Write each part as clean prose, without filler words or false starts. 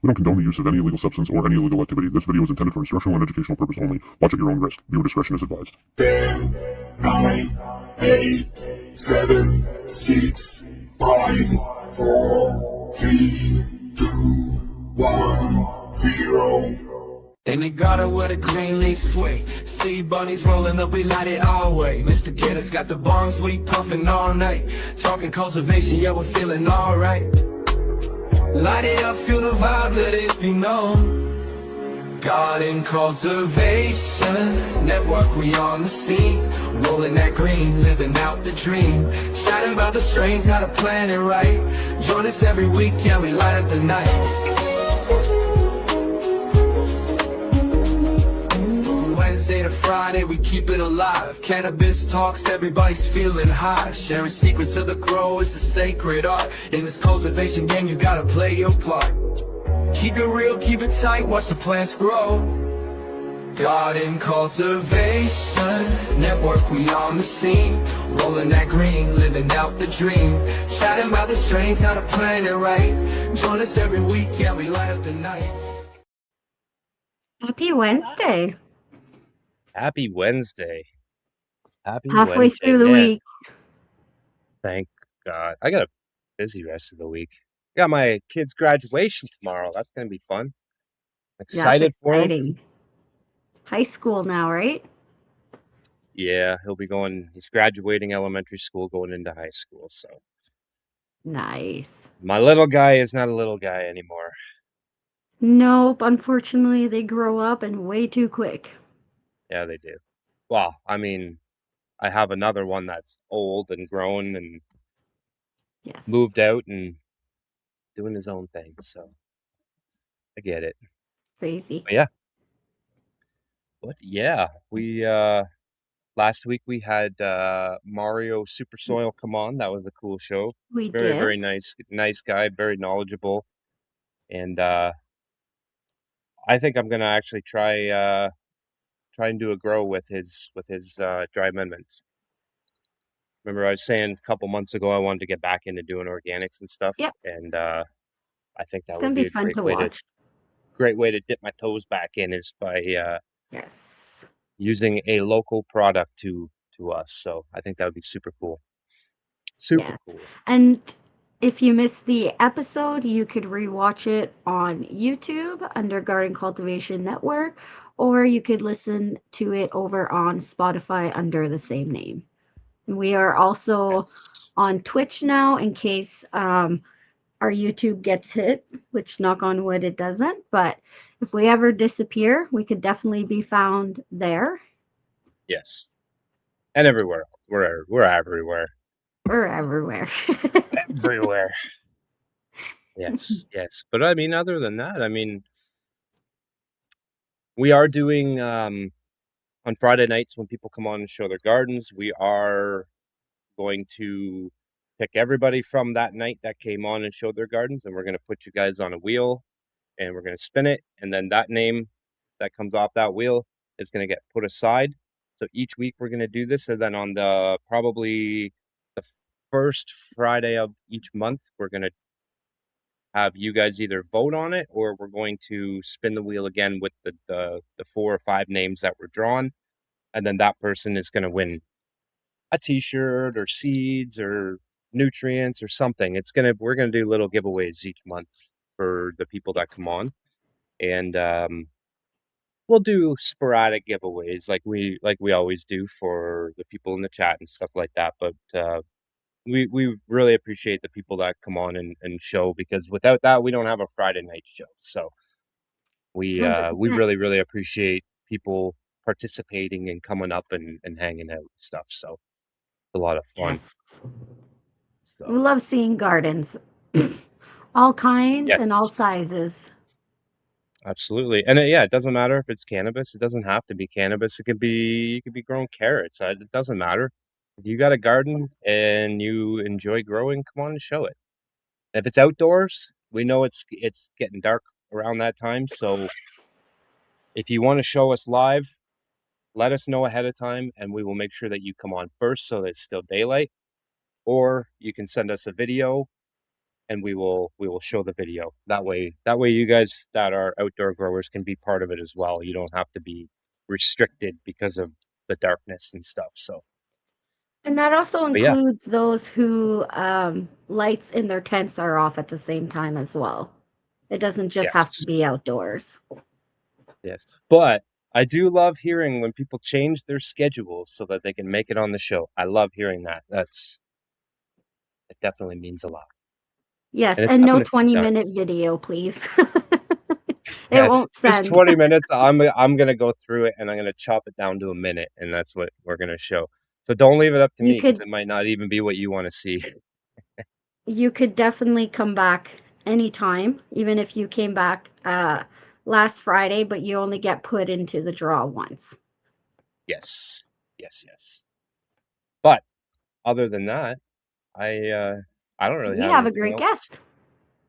We don't condone the use of any illegal substance or any illegal activity. This video is intended for instructional and educational purpose only. Watch at your own risk. Viewer discretion is advised. 10, 9, 8, 7, 6, 5, 4, 3, 2, 1, 0. In the garden where the green leaves sway, see bunnies rolling up, we light it our way. Mr. Getter's got the bombs, we puffin' all night. Talking cultivation, yeah, we're feeling alright. Light it up, feel the vibe, let it be known. Garden Cultivation Network, we on the scene. Rolling that green, living out the dream. Chatting about the strains, how to plan it right. Join us every week, yeah, we light up the night. Wednesday to Friday, we keep it alive. Cannabis talks, everybody's feeling high. Sharing secrets of the grow is a sacred art. In this cultivation game, you gotta play your part. Keep it real, keep it tight, watch the plants grow. Garden Cultivation Network, we on the scene. Rolling that green, living out the dream. Chatting about the strains, how to plan it right. Join us every week, yeah, we light up the night. Happy Wednesday. Happy Wednesday. Happy Halfway Wednesday, through the man. week. Thank God. I got a busy rest of the week. Got my kid's graduation tomorrow. That's going to be fun. Excited for him. Exciting. High school now, right? Yeah, he's graduating elementary school, going into high school. So Nice. my little guy is not a little guy anymore. Nope, unfortunately, they grow up and way too quick. Yeah, they do. Well, I mean, I have another one that's old and grown and Yes. moved out and doing his own thing. So I get it. Crazy. But yeah, we last week we had Mario Super Soil come on. That was a cool show. We Very, did. very nice guy, very knowledgeable. And I think I'm gonna actually try and do a grow with his dry amendments. Remember I was saying a couple months ago I wanted to get back into doing organics and stuff. Yep. And I think that It's would gonna be be a fun to watch. great way to dip my toes back in is by Yes. using a local product to us. So I think that would be super cool. Super Yes. cool. And if you missed the episode, you could rewatch it on YouTube under Garden Cultivation Network, or you could listen to it over on Spotify under the same name. We are also on Twitch now in case our YouTube gets hit, which knock on wood it doesn't. But if we ever disappear, we could definitely be found there. Yes. And everywhere else. We're everywhere. We're everywhere. Everywhere. Yes. But I mean, other than that, I mean, we are doing on Friday nights when people come on and show their gardens, we are going to pick everybody from that night that came on and showed their gardens, and we're going to put you guys on a wheel and we're going to spin it, and then that name that comes off that wheel is going to get put aside. So each week we're going to do this, and then on probably the first Friday of each month, we're going to have you guys either vote on it, or we're going to spin the wheel again with the 4 or 5 names that were drawn, and then that person is going to win a t-shirt or seeds or nutrients or something. We're gonna do little giveaways each month for the people that come on, and we'll do sporadic giveaways like we always do for the people in the chat and stuff like that. But we really appreciate the people that come on and show, because without that we don't have a Friday night show. So we 100%. really, really appreciate people participating and coming up and hanging out and stuff. So a lot of fun. Yes. So, We love seeing gardens, all kinds and all yes, sizes. absolutely. And it doesn't matter if it's cannabis. It doesn't have to be cannabis. It could be growing carrots. It doesn't matter. If you got a garden and you enjoy growing, come on and show it. If it's outdoors, we know it's getting dark around that time. So if you want to show us live, let us know ahead of time, and we will make sure that you come on first so that it's still daylight. Or you can send us a video and we will show the video. That way you guys that are outdoor growers can be part of it as well. You don't have to be restricted because of the darkness and stuff. So, And that also but yeah, includes those who lights in their tents are off at the same time as well. It doesn't just have to yes, be outdoors. yes. But I do love hearing when people change their schedules so that they can make it on the show. I love hearing that. It definitely means a lot. Yes, And it's and no happened a few 20-minute times. video, please. It Yeah, won't just send. 20 minutes. I'm gonna go through it and I'm gonna chop it down to a minute, and that's what we're gonna show. So don't leave it up to You me because could it might not even be what you want to see. you could definitely come back anytime, even if you came back last Friday, but you only get put into the draw once. Yes, yes, yes. But other than that, I don't really We have have a anything great else. guest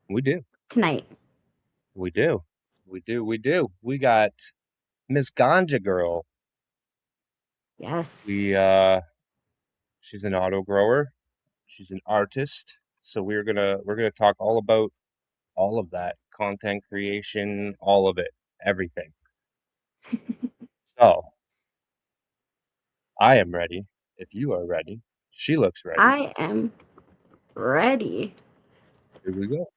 We do, tonight. we do, we do, we do. We got Miss Ganja Grrl. We Yes. she's an auto grower. She's an artist. So we're gonna talk all about all of that content creation, all of it, everything. So I am ready. If you are ready, she looks ready. I am ready. Here we go.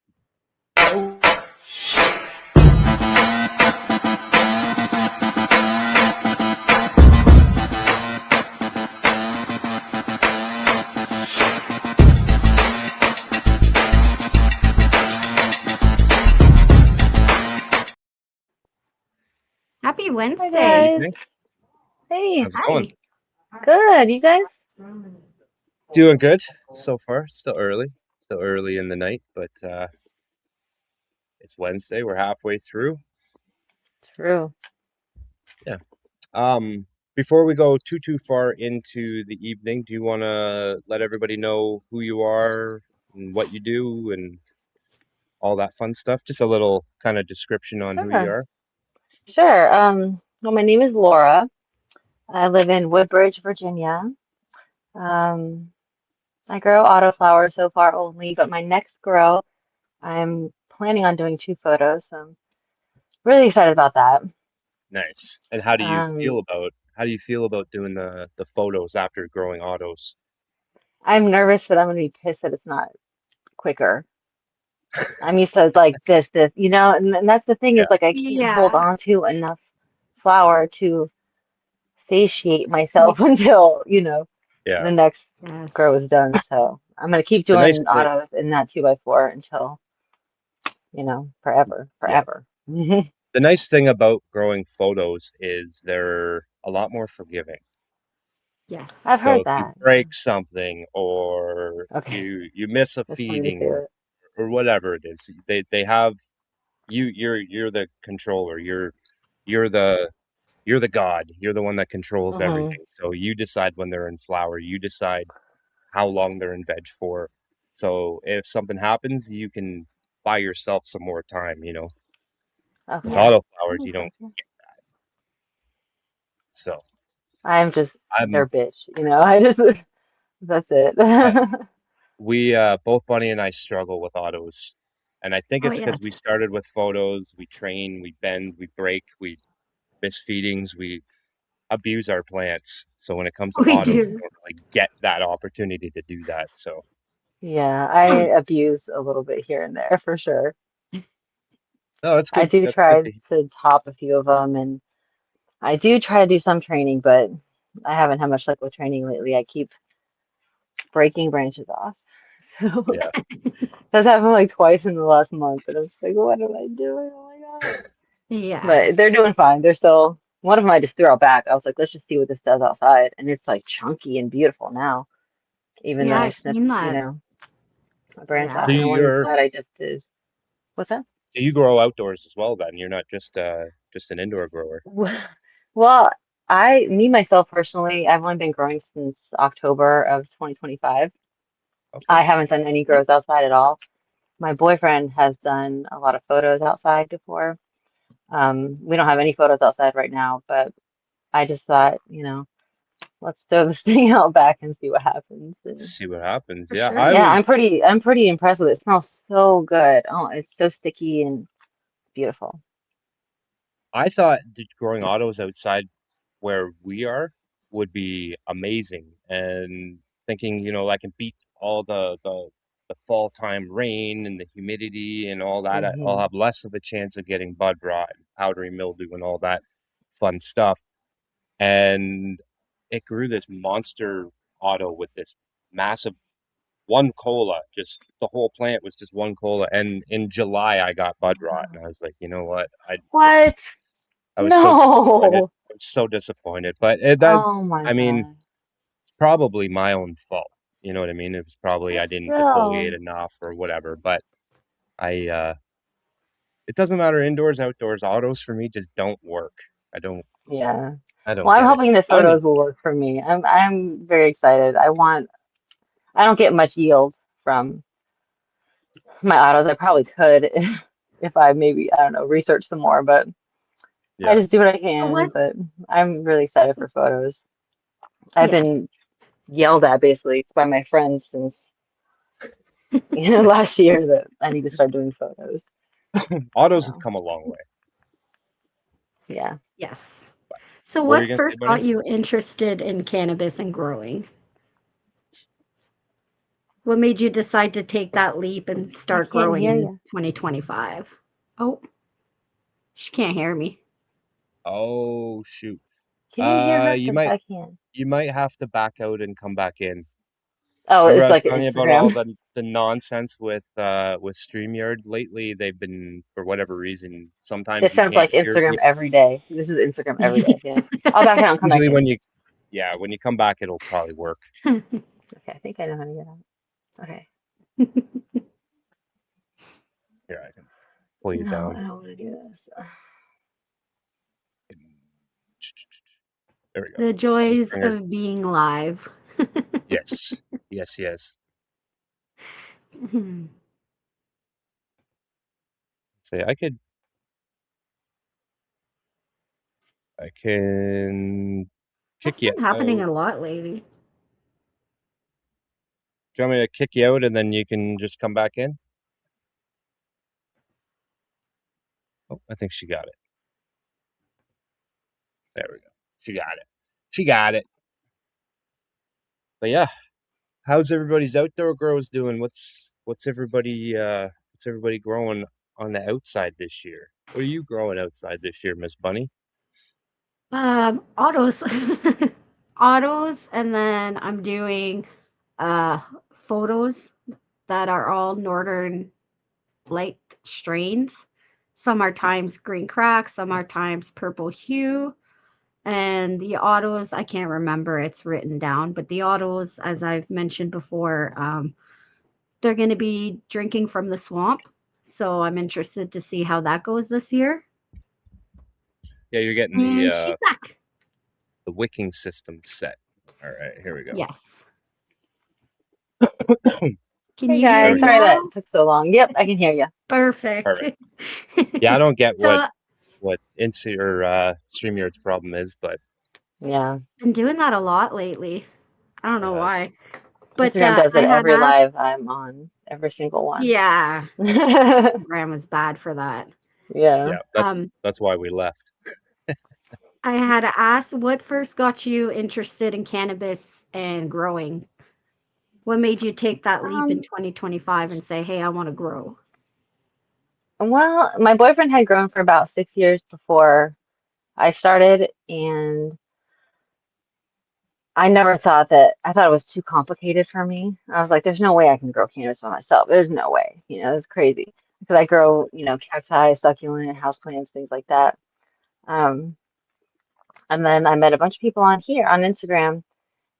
Happy Hi Good Wednesday. guys. evening. Hey, How's it going? Hi. good. You guys? Doing good so far. Still early. Still early in the night, but it's Wednesday. We're halfway through. True. Yeah. Um, Before we go too far into the evening, do you want to let everybody know who you are and what you do and all that fun stuff? Just a little kind of description on who you Sure. are. Sure. Well, my name is Laura. I live in Woodbridge, Virginia. Um, I grow autoflowers so far only, but my next grow, I'm planning on doing 2 photos, so I'm really excited about that. Nice. And how do you Um, feel about doing the photos after growing autos? I'm nervous that I'm gonna be pissed that it's not quicker. I'm used to like this, and that's the thing Yeah, is like I can't hold Yeah. on to enough flower to satiate You, myself until yeah. the next grow yes. is done. So I'm gonna keep The nice doing thing, autos in that 2x4 until forever, yeah. forever. The nice thing about growing photos is they're a lot more forgiving. Yes. I've So heard if you that. Yeah. break something or Okay, you miss a that's my new feeding favorite. or whatever it is, they have you're the controller. You're the you're the god. You're the one that controls Hmm. everything. So you decide when they're in flower. You decide how long they're in veg for. So if something happens, you can buy yourself some more time. With Okay, Yes. that autoflowers, you makes don't. sense. Yeah. So I'm just I'm their bitch. I just that's it. I, we both Bunny and I struggle with autos, and I think Oh, it's because yes. we started with photos. We train, we bend, we break, we miss feedings, we abuse our plants. So when it comes to We autos, we do. don't really get that opportunity to do that. So Yeah, I abuse a little bit here and there for sure. no, that's I good. do That's good try to hear. to top a few of them, and I do try to do some training, but I haven't had much luck with training lately. I keep breaking branches off. So Yeah, that's happened like twice in the last month, and I'm just like, what am I doing? Oh my God. Yeah. But they're doing fine. They're still, one of them I just threw out back. I was like, let's just see what this does outside. And it's like chunky and beautiful now, even though Yeah, I I've snipped, seen that. a branch Yeah. off. so And the one you're inside I just did. What's that? so you grow outdoors as well. Then you're not just an indoor grower. Well, me myself personally, I've only been growing since October of 2025. Okay. I haven't done any grows outside at all. My boyfriend has done a lot of photos outside before. We don't have any photos outside right now, but I just thought, let's throw this thing out back and see what happens. Let's see what happens. For Yeah, sure. Yeah, I'm pretty impressed with it. It smells so good. Oh, it's so sticky and beautiful. I thought growing autos outside where we are would be amazing, and thinking, I can beat all the fall time rain and the humidity and all that. I'll Hmm. have less of a chance of getting bud rot and powdery mildew and all that fun stuff. And it grew this monster auto with this massive one cola. Just the whole plant was just one cola. And in July, I got bud rot, and I was like, you know what? What? I was so disappointed. No. I was so disappointed. But Oh my I mean, God. it's probably my own fault. You know what I mean? It was probably But I didn't defoliate still. enough or whatever. But I, it doesn't matter indoors, outdoors. Autos for me just don't work. I don't, Yeah. I don't Well, I'm get it. hoping the I don't even. photos will work for me. I'm very excited. I don't get much yield from my autos. I probably could if I maybe, I don't know, research some more, but I Yeah. just do what I So can. what? But I'm really excited for photos. I've Yeah. been yelled at basically by my friends since last year that I need to start doing photos. Autos have So come a long way. yeah. Yes. So What were you what gonna say, first Bunny? got you interested in cannabis and growing? What made you decide to take that leap and I start can't growing hear in you. 2025? Oh, she can't hear me. Oh shoot. Can you hear her? You Because might I can't. you might have to back out and come back in. Oh, Remember it's I was like an telling you about all Instagram. the nonsense with StreamYard lately? They've been, for whatever reason, It sometimes you sounds can't like hear. Instagram every day. This is Instagram every day. Yeah. I'll back out and come back Usually in. when you come back, it'll probably work. Okay, I think I know how to get out. Okay. Here, I can pull you No, down. I don't want to do this. There we go. The I'll just joys bring her. of being live. Yes, yes, yes. Say I can That's kick you been happening out. a lot lately. Do you want me to kick you out and then you can just come back in? Oh, I think she got it. There we go. She got it. She got it. But yeah, how's everybody's outdoor grows doing? What's everybody growing on the outside this year? What are you growing outside this year, Miss Bunny? Autos. Autos, and then I'm doing uh photos that are all northern light strains. Some are times green crack, some are times purple hue. And the autos, I can't remember, it's written down, but the autos, as I've mentioned before, they're going to be drinking from the swamp. So I'm interested to see how that goes this year. Yeah, you're getting And she's back. the wicking system set. All right, here we go. Yes. Can Hey you hear There guys, we me go. sorry now? that took so long. Yep, I can hear you. Perfect. Perfect. Yeah, I don't get So I've what Insta or StreamYard's problem is, but Yeah. been doing that a lot lately. I don't it know has. why. But Instagram does I it had every asked, live I'm on, every single one. yeah, Instagram was bad for that. Yeah. Yeah, Um, that's why we left. I had asked what first got you interested in cannabis and growing. What made you take that leap in Um, 2025 and say, "Hey, I want to grow"? well, my boyfriend had grown for about 6 years before I started, and I thought it was too complicated for me. I was like, there's no way I can grow cannabis by myself. There's no way. It's crazy. Because I grow, cacti, succulent, houseplants, things like that. Um, and then I met a bunch of people on here on Instagram,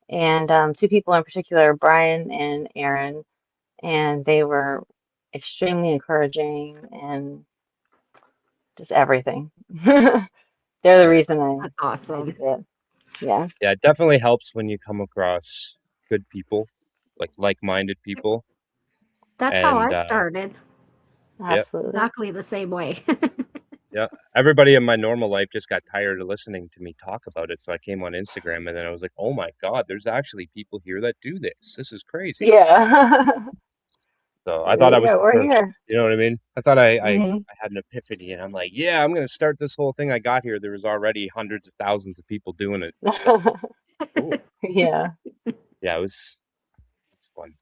and two people in particular, Brian and Aaron, and they were extremely encouraging and just everything. They're the Yeah. reason That's I awesome. did it. Yeah, Yeah, it definitely helps when you come across good people, like-minded people. That's how And I started. yep, absolutely. Exactly the same way. Yeah. Everybody in my normal life just got tired of listening to me talk about it. So I came on Instagram and then I was like, oh my God, there's actually people here that do this. This is crazy. Yeah. So I thought I was Yeah, the we're first. here. You know what I mean? I thought I Hmm. had an epiphany and I'm like, yeah, I'm going to start this whole thing. I got here. There was already hundreds of thousands of people doing it. So cool. Yeah. Yeah, it's fun.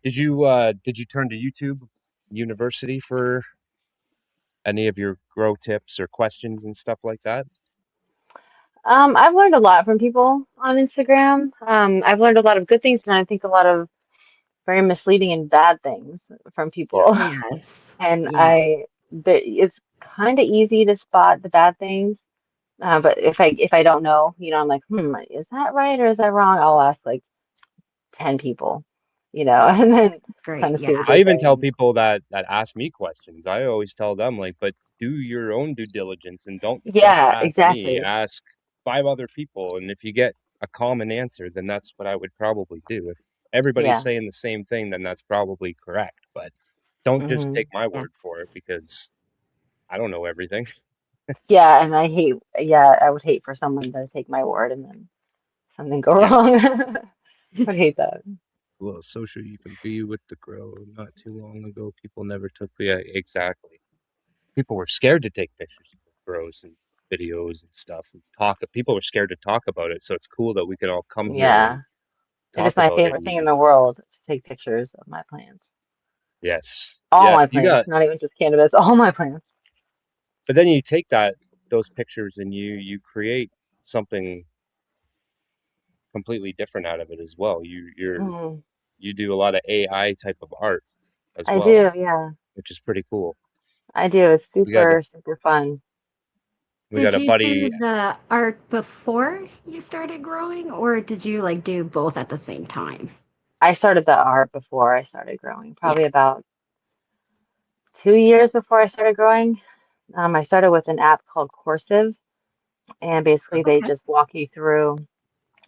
Did you turn to YouTube University for any of your grow tips or questions and stuff like that? I've learned a lot from people on Instagram. I've learned a lot of good things, and I think a lot of very misleading and bad things from people. Yes. Yes. And Yes. it's kind of easy to spot the bad things. But if I don't know, I'm like, is that right or is that wrong? I'll ask like 10 people, and then That's great. kind of see what Yeah. they I even say. tell people that ask me questions. I always tell them like, but do your own due diligence and don't just Yeah, ask me. exactly. Ask five other people, and if you get a common answer, then that's what I would probably do. If everybody's Yeah. saying the same thing, then that's probably correct. But don't just Hmm. take my word Yes. for it because I don't know everything. Yeah, and I would hate for someone to take my word and then something go Yes. wrong. Would hate that. Well, social you can be with the grow. Not too long ago, people never took. Yeah, exactly. People were scared to take pictures of grows and videos and stuff and talk. People were scared to talk about it, so it's cool that we can all come here and Yeah. It is talk my about it. favorite thing in And the world to take pictures of my plants. yes, All yes, my you plants, got. not even just cannabis, all my plants. But then you take those pictures and you create something completely different out of it as well. Hmm. You do a lot of AI type of art as I well, do, yeah. which is pretty cool. I do. It's We got super, super fun. we got Did a you buddy. do the art before you started growing, or did you like do both at the same time? I started the art before I started growing, Yeah. probably about 2 years before I started growing. I started with an app called Coursive, and basically they Okay. just walk you through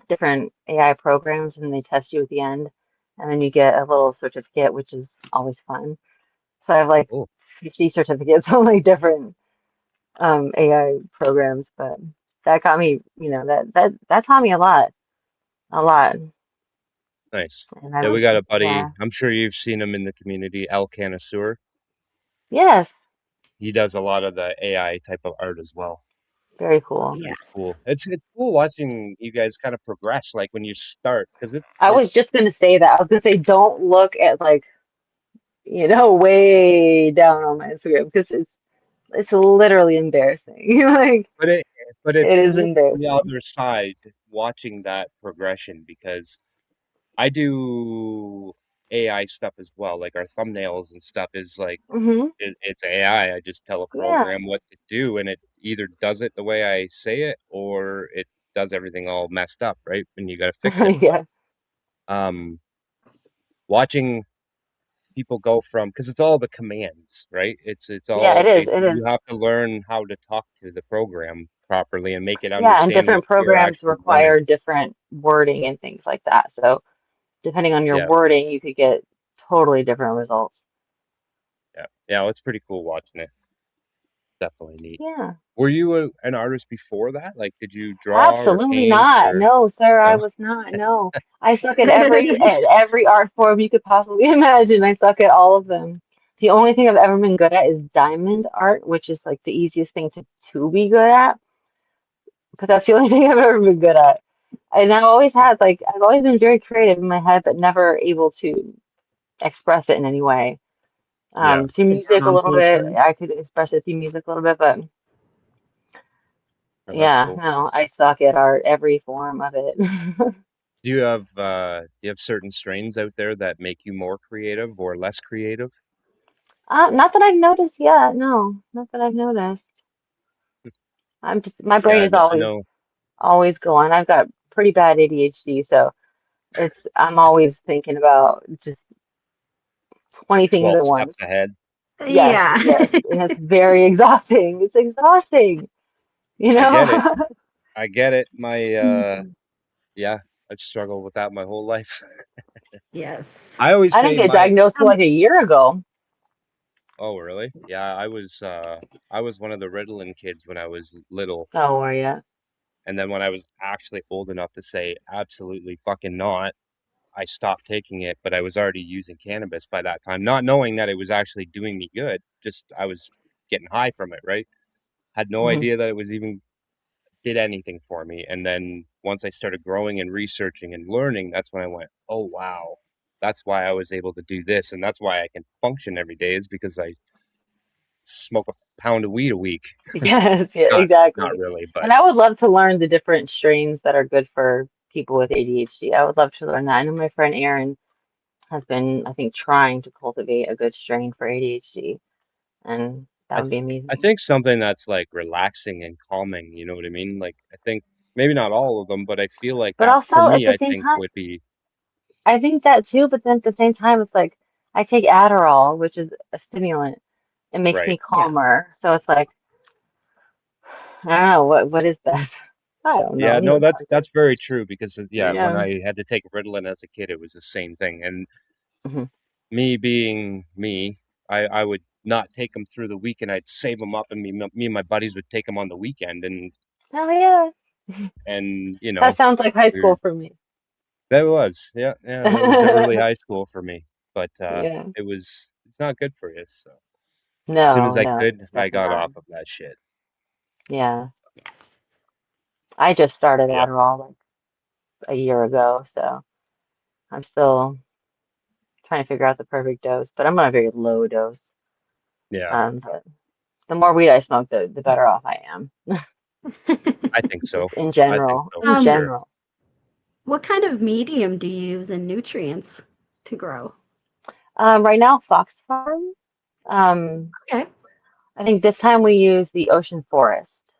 different AI programs and they test you at the end. And then you get a little certificate, which is always fun. So I have like Oh, 50 certificates on like different AI programs, but that got me, that taught me a lot. nice. And I Yeah, we was, got a yeah, buddy. I'm sure you've seen him in the community, El Canasur. yes, He does a lot of the AI type of art as well. very So it's cool. pretty Yes. cool. It's cool watching you guys kind of progress, like when you start, because I was just gonna say that. I was gonna say don't look at like, way down on my Instagram because it's literally embarrassing. Like but it but it's it is cool on the embarrassing. other side watching that progression because I do AI stuff as well. Like our thumbnails and stuff is like Hmm. it's AI. I just tell a Yeah. program what to do, and it either does it the way I say it or it does everything all messed up, right? And you got to fix it. But Yeah. um, watching people go from because it's all the commands, right? It's Yeah, it all is. It basically you is. have to learn how to talk to the program properly and make it Yeah, and understand what different you're programs actually running. require different wording and things like that. So depending on your Yeah, wording, you could get totally different results. yeah, yeah. It's pretty cool watching it. Definitely neat. Yeah. Were you an artist before that? Like, did you draw or Absolutely paint not. or No, sir, I no? was not. No. I suck at every art form you could possibly imagine. I suck at all of them. The only thing I've ever been good at is diamond art, which is like the easiest thing to be good at. But that's the only thing I've ever been good at. And I've always been very creative in my head, but never able to express it in any way. Yeah, Through Put down music a on little bit, paper. I could express it through music a little bit, but no, that's yeah, cool. no, I suck at art, every form of it. Do you have certain strains out there that make you more creative or less creative? Not that I've noticed yet. No, not that I've noticed. My Yeah, brain is I always know always going. I've got pretty bad ADHD, so I'm always thinking about just 20 things 12 at steps once. ahead. Yes, Yeah. yes, and it's very exhausting. It's exhausting, you I get it. know? I get it. Yeah, I've struggled with that my whole life. Yes. I always I didn't say get diagnosed till Um, like a year ago. Oh, really? Yeah, I was one of the Ritalin kids when I was little, Oh, were you? and then when I was actually old enough to say absolutely fucking not, I stopped taking it, but I was already using cannabis by that time, not knowing that it was actually doing me good. Just I was getting high from it, right? Had no Hmm. idea that it was even did anything for me. And then once I started growing and researching and learning, that's when I went, "Oh wow. That's why I was able to do this, and that's why I can function every day is because I smoke a pound of weed a week." Yes, yeah, Not exactly. really, but And I would love to learn the different strains that are good for people with ADHD. I would love to learn that. I know my friend Erin has been, I think, trying to cultivate a good strain for ADHD, and that I would be th- I amazing. think something that's like relaxing and calming, you know what I mean? Like I think maybe not all of them, but I feel like But that for also at me, the I same think time, would be I think that too, but then at the same time, it's like I take Adderall, which is a stimulant. It makes me right. Yeah. calmer. So it's like, I don't know, what is best? I don't know. Yeah, I'm no no, doctor. that's very true because yeah, when Yeah. I had to take Ritalin as a kid, it was the same thing. And Hmm. me being me, I would not take them through the week, and I'd save them up, and me and my buddies would take them on the weekend, Oh yeah. and you That know, sounds like high we were, school for me. that was yeah, that was early high school for me, but Yeah. it's not good for you. So as soon as No, I no, could, it's I definitely got not. off of that shit. Yeah. I just started Yeah, Adderall like a year ago, so I'm still trying to figure out the perfect dose, but I'm on a very low dose. yeah, But the more weed I smoke, the better off I am. I think so. Just in I think general. so In for um, sure. general. what kind of medium do you use in nutrients to grow? Right now, Fox Farm. Um, Okay, I think this time we use the Ocean Forest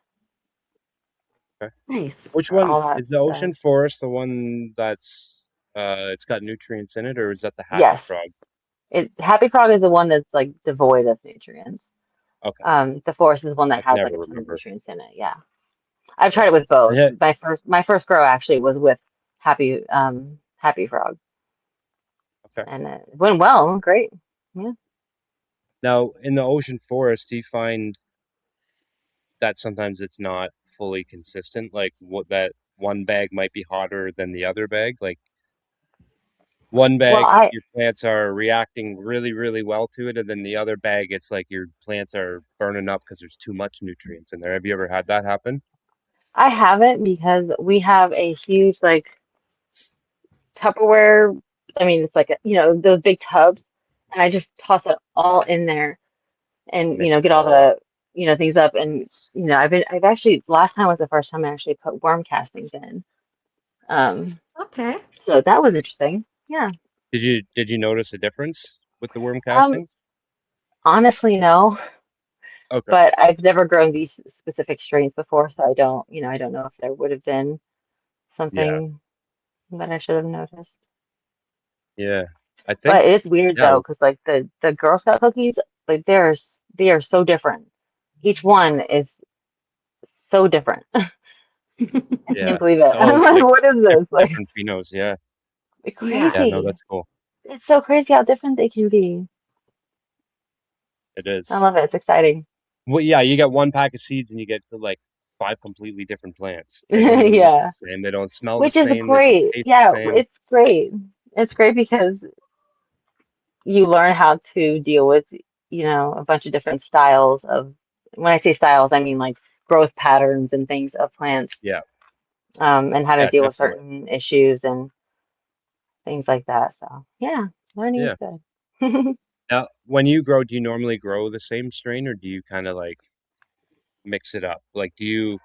Okay. nice. Which for one all that is the stuff. ocean forest? The one that's it's got nutrients in it, or is that the happy Yes, frog? Happy Frog is the one that's like devoid of nutrients. Okay, The Forest is one I that can has never like a ton of remember. nutrients in it. Yeah. I've tried Yeah, it with both. yeah. My first grow actually was with Happy Frog, Okay. and it went well. Great. Yeah. Now, in the ocean forest, do you find that sometimes it's not fully consistent? Like what that one bag might be hotter than the other bag. Like one Well, bag, I your plants are reacting really, really well to it, and then the other bag, it's like your plants are burning up because there's too much nutrients in there. Have you ever had that happen? I haven't because we have a huge like Tupperware. I mean, it's like those big tubs, and I just toss it all in there and Mix get it all all up. the things up, and I've actually last time was the first time I actually put worm castings in. Um, Okay. so that was interesting. Yeah. Did you notice a difference with the worm Um, castings? Honestly, no, Okay. but I've never grown these specific strains before, so I don't know if there would have been Yeah. something that I should have noticed. Yeah. I think But it is weird yeah, though, because like the Girl Scout cookies, like they are so different. Each one is so different. I yeah. can't believe it. Oh, I'm like, like what is this? Like, different phenos, yeah. crazy. Yeah, no, that's cool. It's so crazy how different they can be. It I is. love it. It's exciting. Well, yeah, you get one pack of seeds and you get to like five completely different plants. They don't even look Yeah, the same. They don't smell the which is same. They don't great. taste Yeah, the same. it's great. It's great because you learn how to deal with, a bunch of different styles of, when I say styles, I mean like growth patterns and things of plants, Yeah, and how to yeah, deal with definitely. certain issues and things like that. So, yeah, learning is Yeah. good. Now, when you grow, do you normally grow the same strain or do you kind of like mix it up? Like, do you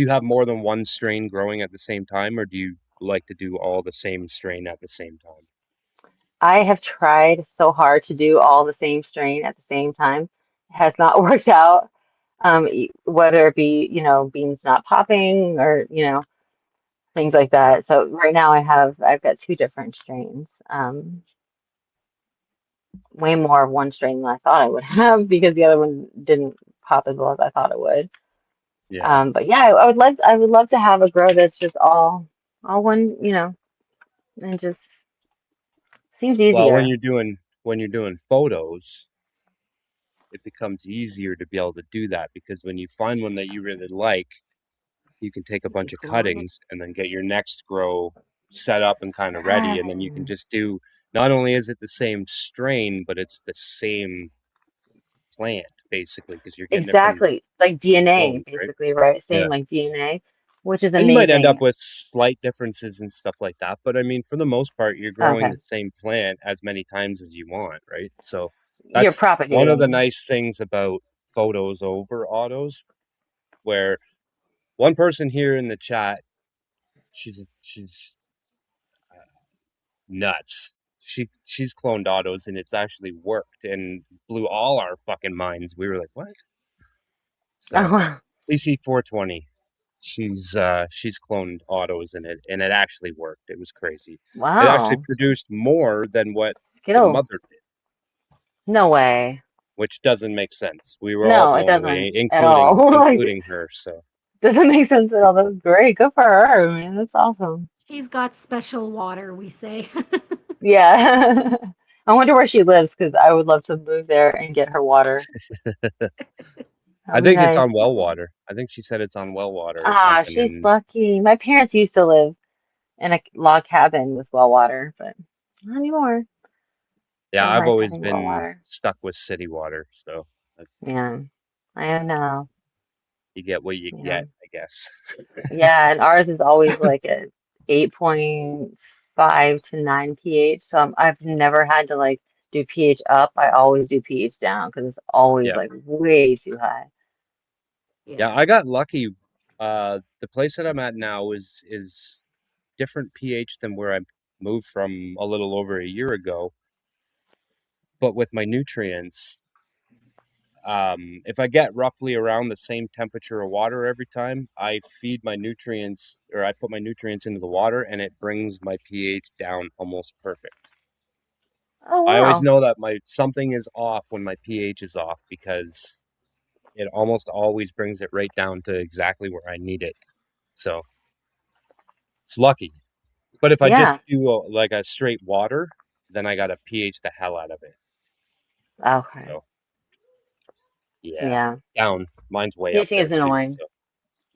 have more than one strain growing at the same time, or do you like to do all the same strain at the same time? I have tried so hard to do all the same strain at the same time. It has not worked out. Whether it be, beans not popping or, things like that. So right now I've got two different strains. Way more of one strain than I thought I would have because the other one didn't pop as well as I thought it would. Yeah. But yeah, I would love to have a grow that's just all one, and just seems Well, easier. when you're doing photos, it becomes easier to be able to do that, because when you find one that you really like, you can take a bunch of grow it. cuttings and then get your next grow set up and kind of ready, and then you can Right. just do, not only is it the same strain, but it's the same plant basically, because you're getting it Exactly. Like from DNA, clones, right? basically, right? Yeah. Same like DNA, which is And you might end up amazing. with slight differences and stuff like that, but I mean, for the most part, you're growing Okay. the same plant as many times as you want, right? So You're that's one of the propagating. nice things about photos over autos, where one person here in the chat, she's nuts. She's cloned autos and it's actually worked and blew all our fucking minds. We were like, what? So Oh, CC420. She's cloned autos in it and it actually worked. It was crazy. It actually wow. produced more than what the Skill. mother did, No way. which doesn't make sense. We were all No, it blown doesn't away, at all. including Like, including her. So doesn't make sense at all. That's great. Good for her, man. That's awesome. She's got special water, we say. Yeah. I wonder where she lives because I would love to move there and get her water. I That'd be think it's nice. on well water. I think she said it's on well water or Ah, something. she's And lucky. My parents used to live in a log cabin with well water, but not anymore. yeah, So I've nice always having well been water. stuck with city water, so Yeah, I know. you get what you Yeah. get, I guess. Yeah, and ours is always like a 8.5 to 9 pH. So I've never had to like do pH up. I always do pH down because it's always Yeah. like way too high. Yeah, Yeah. I got lucky. The place that I'm at now is different pH than where I moved from a little over a year ago. But with my nutrients, if I get roughly around the same temperature of water every time, I feed my nutrients or I put my nutrients into the water and it brings my pH down almost perfect. Oh I always wow. know that my something is off when my pH is off because it almost always brings it right down to exactly where I need it. So it's lucky. But if I just Yeah. do like a straight water, then I got to pH the hell out of it. Okay. So yeah, Yeah. down. Mine's way up pHing there is too. annoying.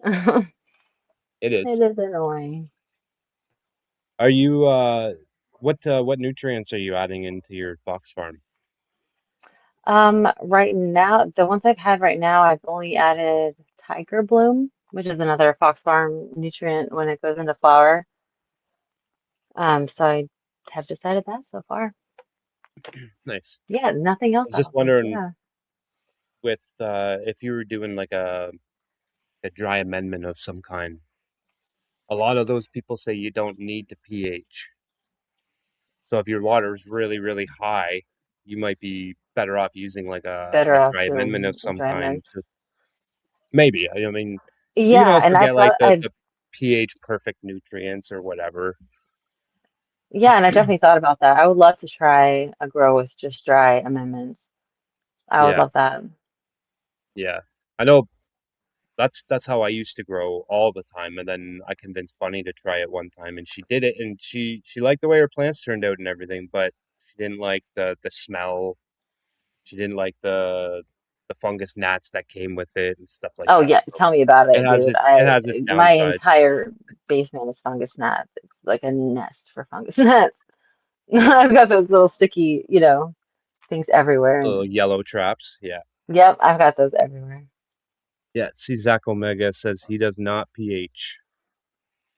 So It it is. is annoying. Are you what nutrients are you adding into your fox farm? Right now, the ones I've had right now, I've only added Tiger Bloom, which is another Fox Farm nutrient when it goes into flower. So I have decided that so far. Nice. Yeah, nothing I else was just else. Like, wondering yeah. with if you were doing like a dry amendment of some kind. A lot of those people say you don't need to pH. So if your water is really, really high, you might be better off using like Better a off dry amendment of doing a some dry kind. mix. Maybe. I mean, you can Yeah, also and I get like thought I the pH perfect nutrients or whatever. yeah, and I definitely thought about that. I would love to try a grow with just dry amendments. I would Yeah, love that. yeah. I know that's how I used to grow all the time, and then I convinced Bunny to try it one time, and she did it, and she liked the way her plants turned out and everything, but she didn't like the smell. She didn't like the fungus gnats that came with it and stuff like Oh that. yeah, So tell me about it, dude. it has its My downsides. entire basement is fungus gnats. It's like a nest for fungus gnats. I've got those little sticky, things everywhere. Little And yellow traps. Yeah. yep, I've got those everywhere. Yeah. See, Zach Omega says he does not pH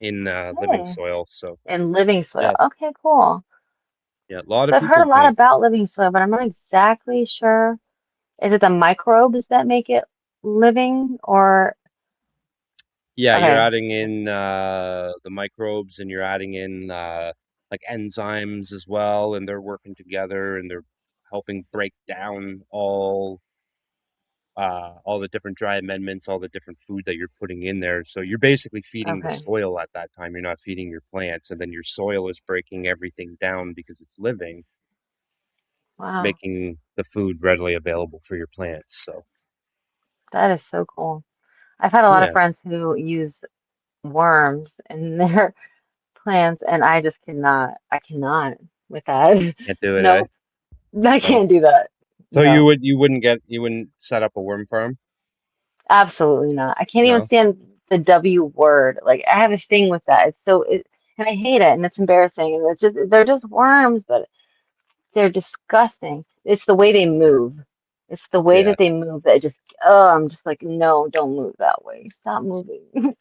in living Hey, soil. So and living soil. yeah, Okay, cool. yeah. A lot So of I've heard people a lot don't. about living soil, but I'm not exactly sure. Is it the microbes that make it living or Yeah, you're okay, adding in the microbes and you're adding in like enzymes as well, and they're working together and they're helping break down all the different dry amendments, all the different food that you're putting in there. So you're basically feeding the okay. soil at that time. You're not feeding your plants, and then your soil is breaking everything down because it's living, Wow, making the food readily available for your plants. So that is so cool. I've had a lot of yeah, friends who use worms in their plants, and I just cannot. I cannot with that. can't do it, eh? Nope, I No. can't do that. So Yeah, you wouldn't set up a worm farm? absolutely not. I can't even No. stand the W word. Like I have a thing with that. And I hate it, and it's embarrassing. And it's just they're just worms, but they're disgusting. It's the way they move. It's the way Yeah. that they move that just, oh, I'm just like, no, don't move that way. Stop moving.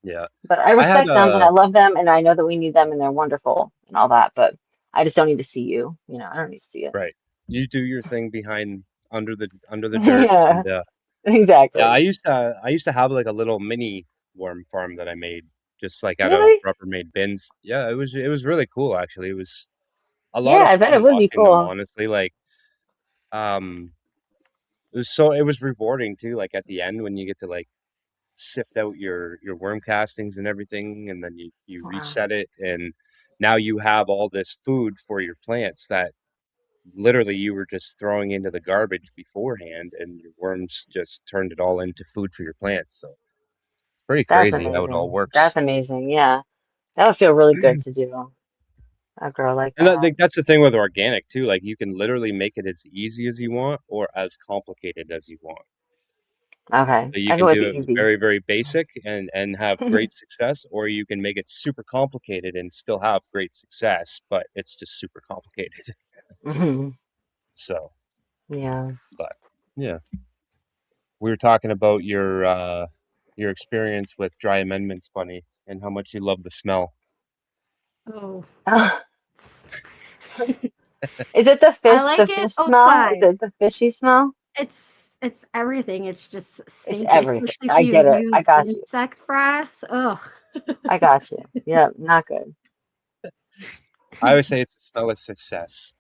Yeah. But I I had respect them and I a love them and I know that we need them and they're wonderful and all that, but I just don't need to see you. I don't need to see it. right. You do your thing behind under the dirt, Yeah, and yeah, exactly. I used to have like a little mini worm farm that I made just like out of Really? Rubbermaid bins. Yeah, it was really cool actually. It was a lot Yeah, of I bet it fun would be watching them, cool. honestly. Like um it was rewarding too, like at the end when you get to like sift out your worm castings and everything, and then you Wow. reset it, and now you have all this food for your plants that literally you were just throwing into the garbage beforehand, and your worms just turned it all into food for your plants. So it's pretty That's crazy how it all amazing. works. That's amazing. Yeah. That would feel really good to do. A girl like And I that. think that's the thing with organic too. Like you can literally make it as easy as you want or as complicated as you want. Okay. So you I go can with do the it easy. very, very basic and have great success, or you can make it super complicated and still have great success, but it's just super complicated. Hmm. So, Yeah. but yeah, we were talking about your experience with dry amendments, Bunny, and how much you love the smell. Oh, Is it I the like it fish smell? Is outside. it the fishy smell? It's everything. It's just It's stinky, everything. especially if I you get it. I use got you. insect frass. Ugh. I got you. Yeah, not good. I always say it's the smell of success.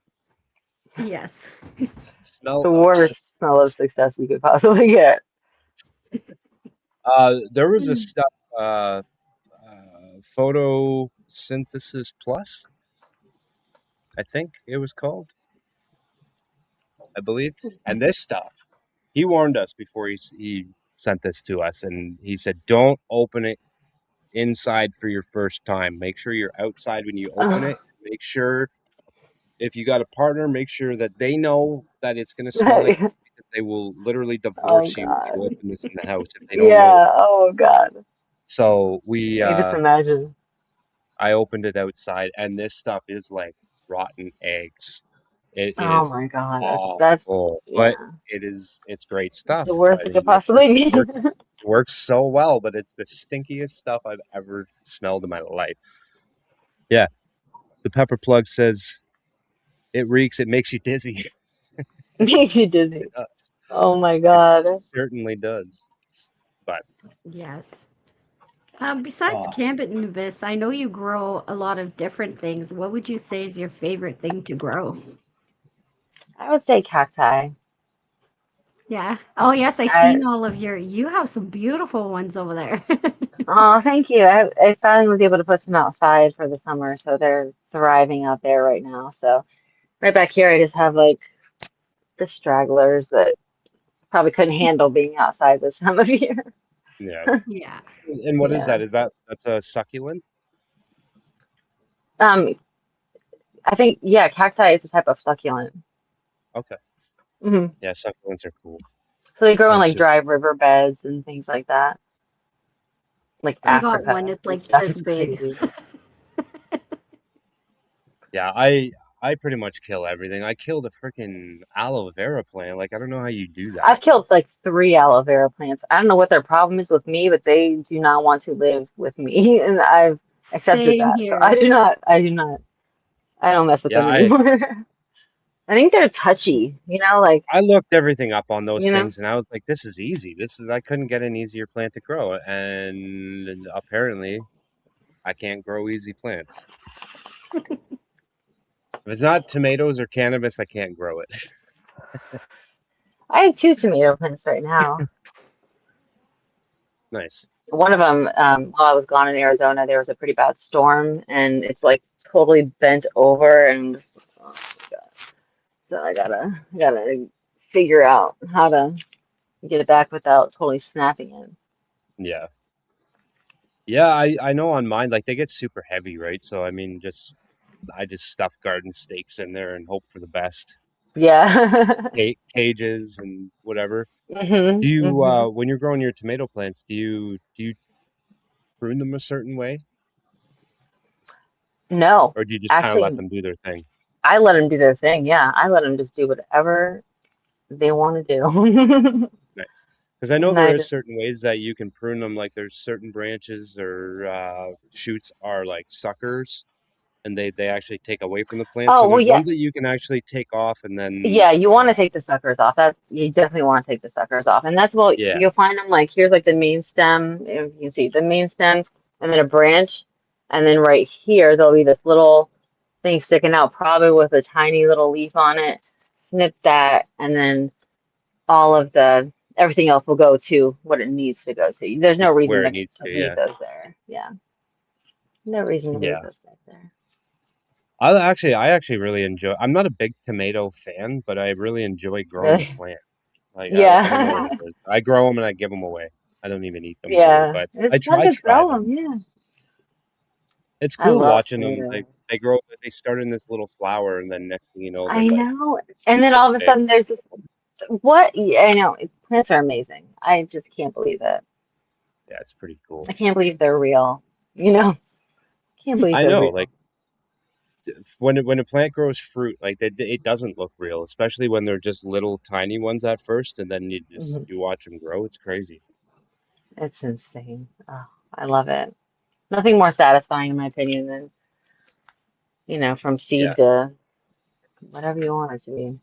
Yes. It's the smell The of worst smell of success. success you could possibly get. There was a stuff, photosynthesis plus, I think it was called, I believe. And this stuff, he warned us before he sent this to us, and he said, "Don't open it inside for your first time. Make sure you're outside when you open Oh, it. Make sure if you got a partner, make sure that they know that it's going to smell like this because they will literally oh divorce you if you God. open this in the house if they don't know." Yeah. Oh God. So I just imagine. I opened it outside, and this stuff is like rotten eggs. It Oh is my God. That's awful, but yeah. it's great It's stuff. the worst it could possibly be. Works so well, but it's the stinkiest stuff I've ever smelled in my life. Yeah, the pepper plug says it reeks. It makes you dizzy. Makes you dizzy. It does. Oh my It God. certainly does. But Yes. Besides oh, cannabis, I know you grow a lot of different things. What would you say is your favorite thing to grow? I would say cacti. Yeah. Oh, yes, I I seen all of your. You have some beautiful ones over there. Oh, thank you. I finally was able to put some outside for the summer, so they're thriving out there right now. So right back here, I just have like the stragglers that probably couldn't handle being outside this time of year. yeah. Yeah. And what is Yeah. that? That's a succulent? Um, I think yeah, cacti is a type of succulent. Okay. Hmm. Yeah, succulents are cool. So they grow in It's like just dry river beds and things like that, like I nice. got one. Africa It's and like stuff. this It's big. crazy. Yeah, I pretty much kill everything. I killed a freaking aloe vera plant. Like I don't know how you do that. I've killed like three aloe vera plants. I don't know what their problem is with me, but they do not want to live with me, and I've accepted Same that. So here. I don't mess with Yeah, them anymore. I think they're touchy, like, I looked everything up on those you know, things, and I was like, this is easy. This is I couldn't get an easier plant to grow, and apparently I can't grow easy plants. If it's not tomatoes or cannabis, I can't grow it. I have two tomato plants right now. Nice. One of them, while I was gone in Arizona, there was a pretty bad storm, and it's like totally bent over, and oh my God. So I gotta figure out how to get it back without totally snapping it. Yeah. Yeah, I know on mine, like they get super heavy, right? So I mean, just I just stuff garden stakes in there and hope for the best. Yeah. cages and whatever. hmm Do you hmm when you're growing your tomato plants, do you prune them a certain way, No, or do you just kind of let actually, them do their thing? I let them do their thing. Yeah, I let them just do whatever they want to do. Nice. Because I know And there I is just, certain ways that you can prune them. Like there's certain branches or shoots are like suckers, and they actually take away from the plant. So oh, well, there's yeah, ones that you can actually take off, and then yeah, you want to take the suckers off. That you definitely want to take the suckers off. And that's what yeah, you'll find them like here's like the main stem, if you can see the main stem, and then a branch, and then right here there'll be this little thing sticking out, probably with a tiny little leaf on it. Snip that, and then all of the everything else will go to what it needs to go to. There's no reason where to, it needs to. leave Yeah, those there. Yeah, no reason to leave yeah. those guys there. I actually really enjoy. I'm not a big tomato fan, but I really enjoy growing the Really? plant. Like I don't know what Yeah. it is. I grow them and I give them away. I don't even eat them really, Yeah. but It's I fun try to try grow them. them. Yeah. It's I cool love watching them. tomatoes. They grow. They start in this little flower, and then next thing you know, they're I like know. And then all of a big. sudden there's this, what? Yeah, I know. Plants are amazing. I just can't believe it. Yeah, it's pretty cool. I can't believe they're real. You know, can't believe I they're know, real. like when a plant grows fruit, like it doesn't look real, especially when they're just little tiny ones at first, and then Mhm. you watch them grow. It's crazy. It's insane. Oh, I love it. Nothing more satisfying, in my opinion, than, from Yeah, seed to whatever you want it to be.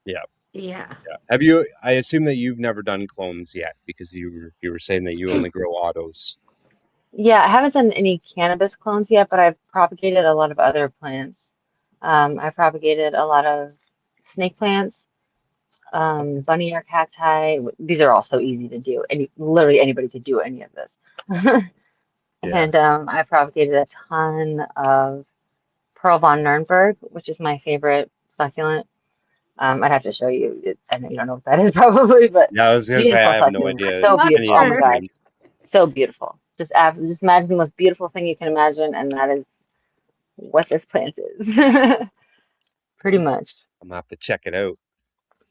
yeah, Yeah. yeah. Have you? I assume that you've never done clones yet because you were saying that you only grow autos. Yeah, I haven't done any cannabis clones yet, but I've propagated a lot of other plants. I've propagated a lot of snake plants, Okay. bunny ear cacti. These are all so easy to do. Literally anybody could do any of this. Yeah. And I propagated a ton of Pearl von Nurnberg, which is my favorite succulent. I'd have to show you. I know you don't know what that is probably, but Yeah, I was gonna say beautiful I have no succulent. idea So Not any beautiful. of Oh my these sure. God. names. So beautiful. Just imagine the most beautiful thing you can imagine, and that is what this plant is. Pretty Cool. much. I'm gonna have to check it out.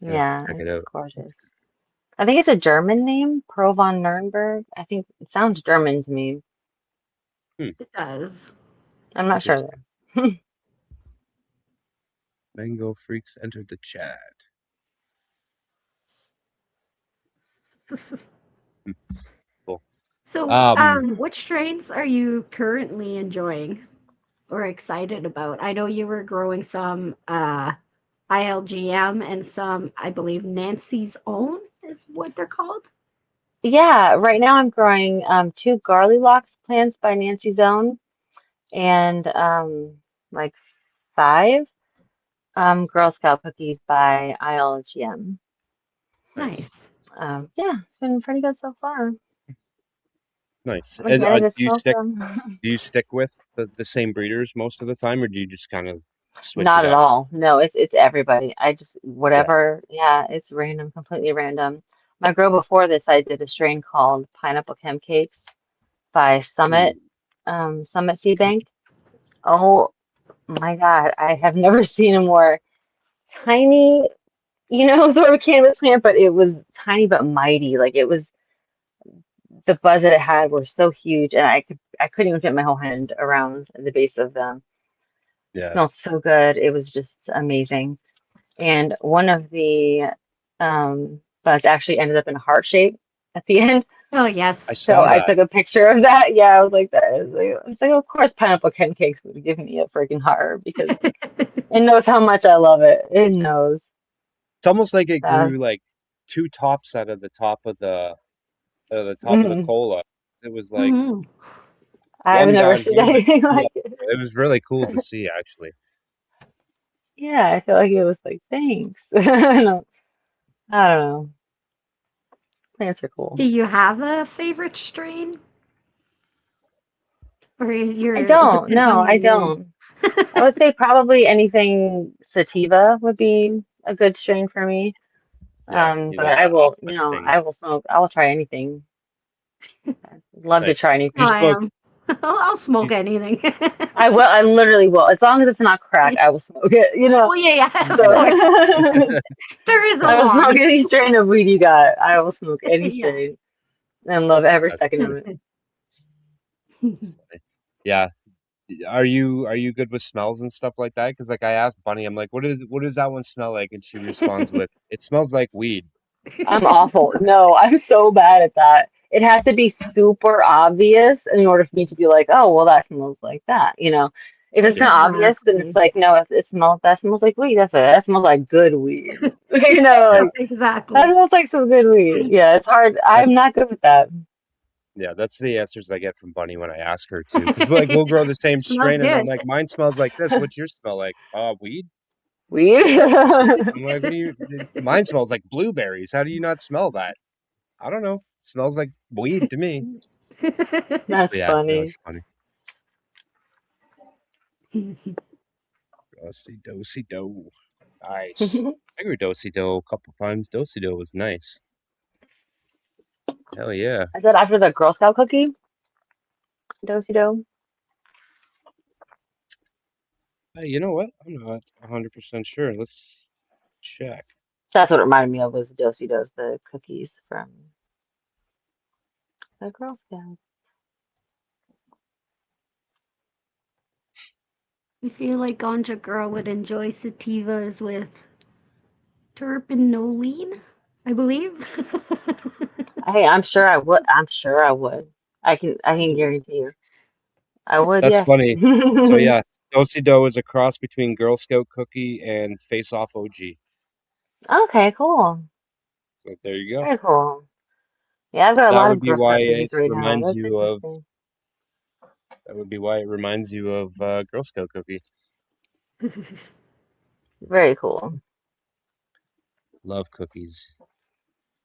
I have to Yeah, check it it's out. gorgeous. I think it's a German name, Pearl von Nurnberg. I think it sounds German to me. Hmm. It does. I'm not sure Interesting. though. Mango freaks entered the chat. Hmm. Cool. So, Um. what strains are you currently enjoying or excited about? I know you were growing some ILGM and some, I believe, Nancy's Own is what they're called. Yeah, right now I'm growing two Garlylocks plants by Nancy Zone and like five Girl Scout cookies by ILGM. Nice. Nice. Yeah, it's been pretty good so far. Nice. I'm And excited to do you smoke stick? them. Do you stick with the same breeders most of the time, or do you just kind of switch it Not at up? all. No, it's everybody. I just Yeah. whatever. Yeah, it's random, completely random. My grow before this, I did a strain called Pineapple Chem Cakes by Ooh, Summit Seed Bank. Oh my God, I have never seen a more tiny, sort of cannabis plant, but it was tiny but mighty. Like it was the buds that it had were so huge, and I couldn't even fit my whole hand around the base of them. It yeah. smelled so good. It was just amazing. And one of the buds actually ended up in a heart shape at the end. Oh, I yes. So saw I that. took a picture of that. Yeah, I was like that. I was like, of course pineapple ken cakes would give me a freaking heart because it knows how much I love it. It knows. It's almost like it Uh, grew like two tops out of the top of the mhm. cola. It was like Mhm. I've one never down seen here and anything two like up it. there. It was really cool to see, actually. Yeah, I feel like it was like thanks. I don't know. Plants are Do cool. you have a favorite strain? Or I it don't. depends No, on your I mood? don't. I would say probably anything sativa would be a good strain for me. Yeah, you But like I the will, opposite things. I will smoke. I will try anything. I'd love to Nice. try Oh, You anything. I smoke am. I'll smoke anything. I will. I literally will. As long as it's not crack, I will smoke it. Well, yeah, of So course. There is a I will smoke line. any strain of weed you got. I will smoke any Yeah. strain and love every That's second of funny. it. That's funny. Yeah. Are you good with smells and stuff like that? Because like I asked Bunny, I'm like, what does that one smell like? And she responds with, it smells like weed. I'm awful. No, I'm so bad at that. It has to be super obvious in order for me to be like, oh, well, that smells like that. If it's not obvious, then it's Exactly. like, no, it smells. That smells like weed. That smells like good weed. Yeah, Like that Exactly. smells like some good weed. Yeah, it's hard. I'm that's not good with that. yeah, that's the answers I get from Bunny when I ask her to. Because like we'll grow the same Smells strain, and I'm good. like, mine smells like this. What's your smell like? Weed. Weed? I'm like, what do you? Mine smells like blueberries. How do you not smell that? I don't know. Smells like weed to me. That's But yeah, no, funny. it's funny. Dosey do. Nice. I grew dosey do a couple times. Dosey do was nice. Hell yeah. I said after the Girl Scout cookie, do do. Hey, you know what? I'm not 100% sure. Let's check. That's what it reminded me of was do dos, the cookies from the Girl Scouts. I feel like Ganja Grrl would enjoy sativas with terpenoline, I believe. Hey, I'm sure I would. I'm sure I would. I can guarantee you. I would, That's yes. funny. So yeah, dosey do is a cross between Girl Scout cookie and Face Off OG. Okay, cool. So there you go. Very cool. Yeah, I've got a That lot would of be Girl why Scout cookies it right now. reminds That's you of. interesting. That would be why it reminds you of Girl Scout cookie. Very cool. Love cookies.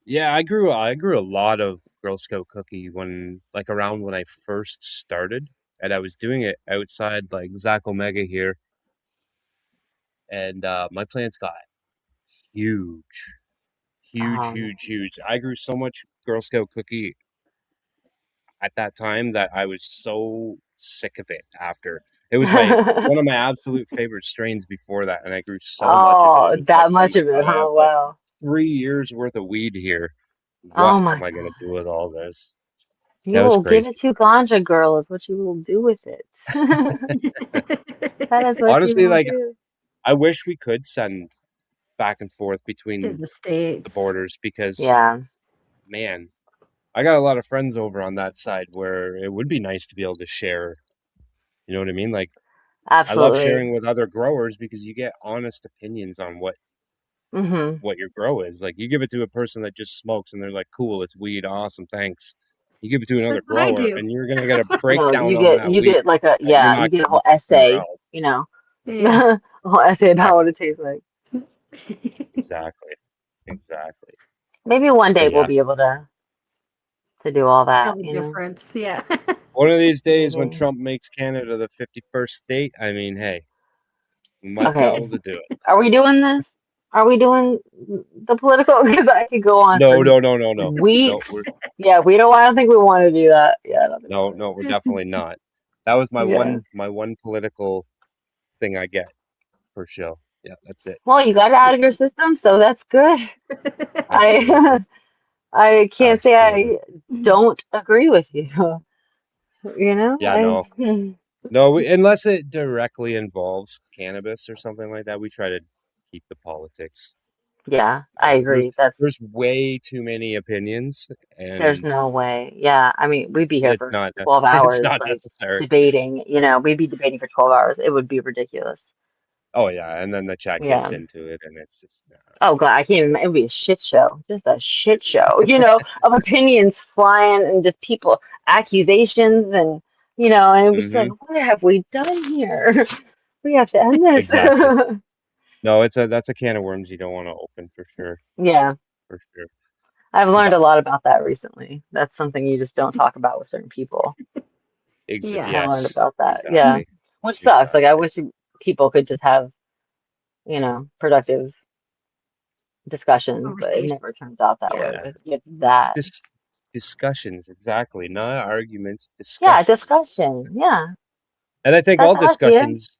Yeah, I grew a lot of Girl Scout cookie when like around when I first started, and I was doing it outside like Zach Omega here, and my plants got huge, huge, Um, huge, huge. I grew so much Girl Scout cookie at that time that I was so sick of it after. It was my one of my absolute favorite strains before that, and I grew so much of it. oh, It was like, that oh much my of it, God, I have huh? like Wow. 3 years worth of weed here. What Oh my am I gonna God. do with all this? You That was will give crazy. it to Ganja Girl is what you will do with it. That is what you Honestly, will like do. I wish we could send back and forth To between the the States. borders because Yeah, man, I got a lot of friends over on that side where it would be nice to be able to share. You know what I mean? Like I love absolutely. sharing with other growers because you get honest opinions on Hmm. what your grow is. Like you give it to a person that just smokes and they're like, "Cool, it's weed, awesome, thanks." You give it to another That's what I grower do. and you're gonna get a No, breakdown you on get that you weed get like a that you're yeah, you not get a getting whole somewhere essay, else. Yeah. a whole essay about what Exactly. it tastes like. Exactly. Exactly. Maybe one day But we'll yeah, be able to do all Tell that, the difference. Yeah. one of these days when Maybe. Trump makes Canada the 51st state, I mean, hey, we might be Okay. able to do it. Are we doing this? Are we doing the political? Because I could go on No, for no, no, no, no. No, weeks. we're Yeah, we don't. I don't think we want to do that. Yeah, I don't think we no, want no, we're definitely not. That was to. Yeah. my one political thing I get per show. Yeah, that's it. Well, you got it out of your system, so that's good. Absolutely. I I can't say Absolutely. I don't agree with you. You know, Yeah, no. No, unless it directly involves cannabis or something like that, we try to keep the politics yeah, I out of it. agree. There's way too many opinions There's and no way. Yeah, I mean, we'd be here it's for not 12 it's hours, not like necessary. debating. We'd be debating for 12 hours. It would be ridiculous. Oh yeah, and then the chat gets Yeah. into it and it's just Oh God, I can't even. It would be a shit show, just a shit show. Of opinions flying and just people accusations and it was like, mm-hmm. what have we done here? We have to end this. Exactly. No, that's a can of worms you don't want to open for sure. Yeah, For sure. I've learned But a lot about that recently. That's something you just don't talk about with certain people. Yeah. I learned yes, about that. Yeah, exactly. which sucks. Like I Exactly. wish people could just have productive discussions, but it Conversation. never turns out that way Yeah. with that. This discussions, exactly. Not arguments, Yeah, discussions. discussion. Yeah, And I think that's all how I see it. discussions,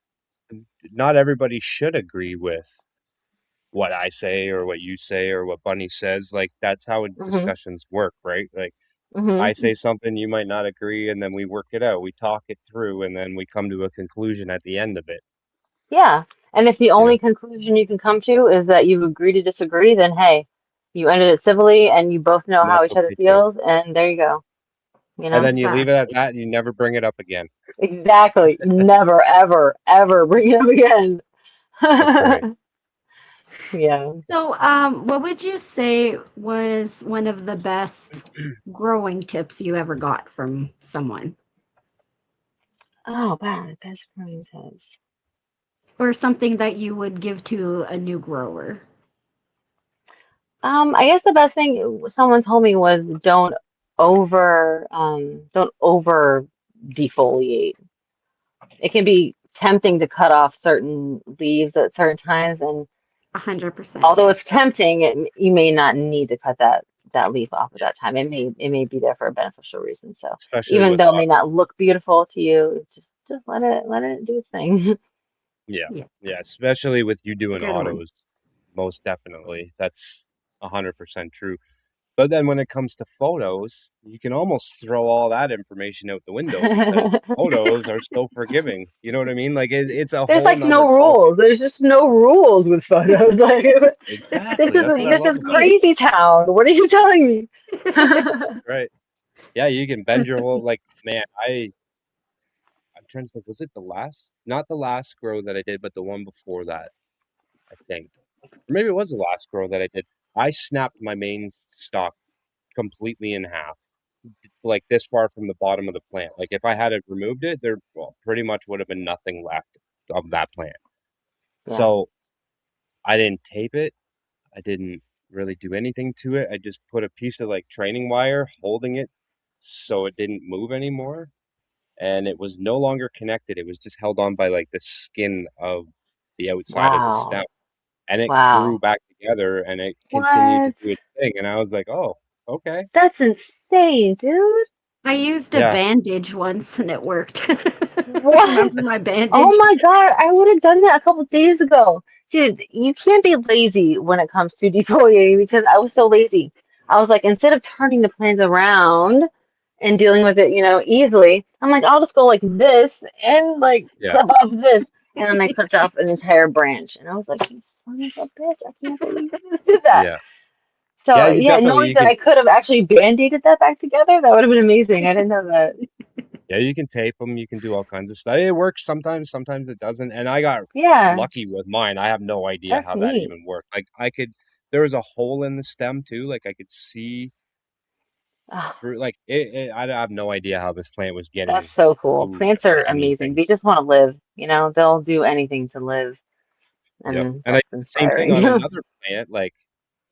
not everybody should agree with what I say or what you say or what Bunny says. Like, that's how Hmm. discussions work, right? Like, Hmm. I say something, you might not agree, and then we work it out. We talk it through, and then we come to a conclusion at the end of it, Yeah. And if the you know? only conclusion you can come to is that you agree to disagree, then hey, you ended it civilly and you both know And how that's each other okay too. feels, and there you go. You And know? then you leave it at Exactly. that and you never bring it up again. Exactly. Never, ever, ever bring it up again. That's right. Yeah. So, what would you say was one of the best growing tips you ever got from someone, Oh, wow. Best growing tips. or something that you would give to a new grower? I guess the best thing someone told me was don't over defoliate. It can be tempting to cut off certain leaves at certain times, and 100%, although yes. it's tempting, you may not need to cut that leaf off at Yeah. that time. It may be there for a beneficial reason. So Especially even with though it may auto. not look beautiful to you, just let it do its thing. Yeah. Yeah, Yeah. Especially with you a doing good one. autos. Most definitely. That's 100% true. But then when it comes to photos, you can almost throw all that information out the window because photos are so forgiving. You know what I mean? Like it's a There's whole like nother no ball rules. There's just no rules with photos. Like Exactly. That's what I this love is about it. crazy town. What are you telling me? Right. Yeah, you can bend your whole like man, I'm trying to think, was it the last not the last grow that I did, but the one before that, I think. Or maybe it was the last grow that I did. I snapped my main stalk completely in half, like this far from the bottom of the plant. Like if I had it removed it, there well, pretty much would have been nothing left of that plant. Yeah. So I didn't tape it. I didn't really do anything to it. I just put a piece of like training wire holding it so it didn't move anymore. And it was no longer connected. It was just held on by like the skin of the outside of the stem. Wow. And it grew Wow. back together and it continued to What? do its thing. And I was like, oh, okay. That's insane, dude. I used a Yeah. bandage once and it worked. What? Remember my Oh bandage? my God, I would have done that a couple days ago. Dude, you can't be lazy when it comes to defoliating because I was so lazy. I was like, instead of turning the plants around and dealing with it, easily, I'm like, I'll just go like this and like Yeah. clip off this. And then I clipped off an entire branch. And I was like, you son of a bitch, I can't believe you just did that. Yeah. Yeah, So you yeah, definitely knowing you that can I could have actually band-aided that back together, that would have been amazing. I didn't know that. yeah, you can tape them, you can do all kinds of stuff. It works sometimes, sometimes it doesn't. And I got Yeah, lucky with mine. I have no idea that's how that neat. even worked. Like there was a hole in the stem too. Like I could see Ah, through like I have no idea how this plant was that's getting so cool. food Plants or are amazing. anything. They just want to live, they'll do anything to live, Yep. and And I that's did the same thing on inspiring. another plant like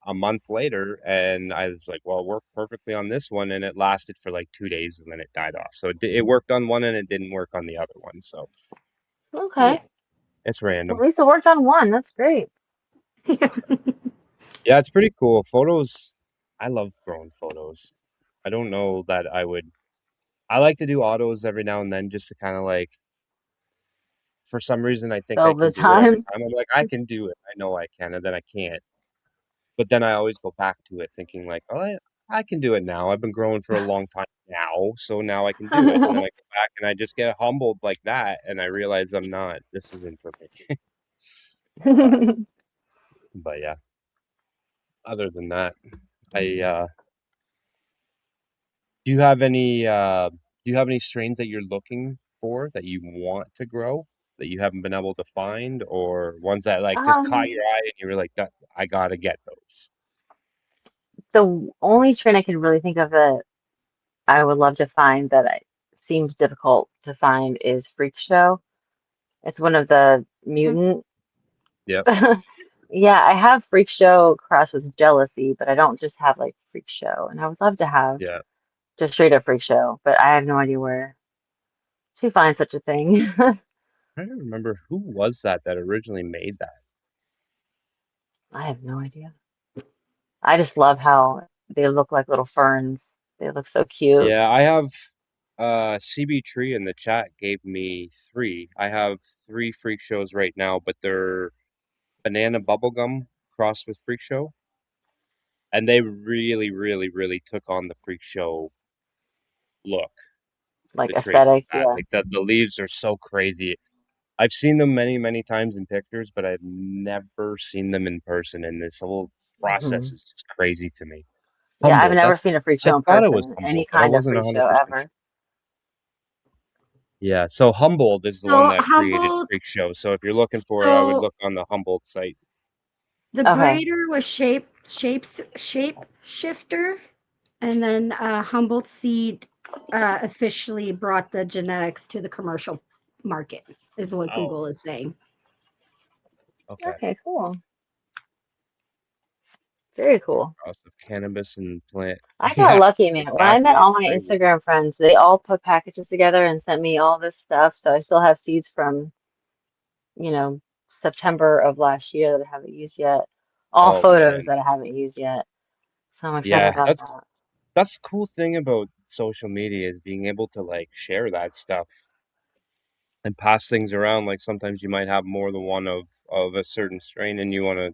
a month later, and I was like, well, it worked perfectly on this one, and it lasted for like 2 days, and then it died off. So it worked on one, and it didn't work on the other one. So Okay. Yeah. it's Well, random. at least it worked on one. That's great. Yeah, it's pretty cool. Photos, I love growing photos. I don't know that I would. I like to do autos every now and then just to kind of like, for some reason, I think I Fill the can do it every time. time. I'm like, I can do it. I know I can, and then I can't. But then I always go back to it thinking like, oh, I can do it now. I've been growing for a long time now, so now I can do it. And then I go back and I just get humbled like that, and I realize I'm not. This isn't for me. But but yeah. Other than that, I do you have any strains that you're looking for that you want to grow that you haven't been able to find, or ones that like just caught Um, your eye and you were like, that I gotta get those? the only trend I can really think of that I would love to find that seems difficult to find is Freak Show. It's one of the mutant. Yep. Yeah, I have Freak Show crossed with Jealousy, but I don't just have like Freak Show. And I would love to have Yeah. just straight up Freak Show, but I have no idea where to find such a thing. I don't remember who was that originally made that. I have no idea. I just love how they look like little ferns. They look so cute. Yeah, I have CB Tree in the chat gave me 3. I have 3 freak shows right now, but they're banana bubblegum crossed with freak show. And they really, really, really took on the freak show look, Like the traits of aesthetics, that. yeah. Like the leaves are so crazy. I've seen them many, many times in pictures, but I've never seen them in person. And this whole process Hmm. is just crazy to me. Yeah, I've Humboldt. never seen a freak I show in thought it was person, any Humboldt, but I kind of wasn't freak show 100% ever. sure. Yeah, so Humboldt is the one So that created Humboldt, Freak Show. So if you're looking for it, I would so look on the Humboldt site. the Okay. breeder was shape shifter, and then Humboldt Seed officially brought the genetics to the commercial market, is what Oh, Google is saying. okay. Okay, cool. Very cool. Cross of cannabis and plant. I got Yeah, lucky, man. When I met exactly. It's all my crazy. Instagram friends, they all put packages together and sent me all this stuff. So I still have seeds from, you know, September of last year that I haven't used yet. All Oh photos man. that I haven't used yet. So I'm excited Yeah, about that's the cool thing about social media is being able to like share that stuff and pass things around. Like sometimes you might have more than one of a certain strain and you want to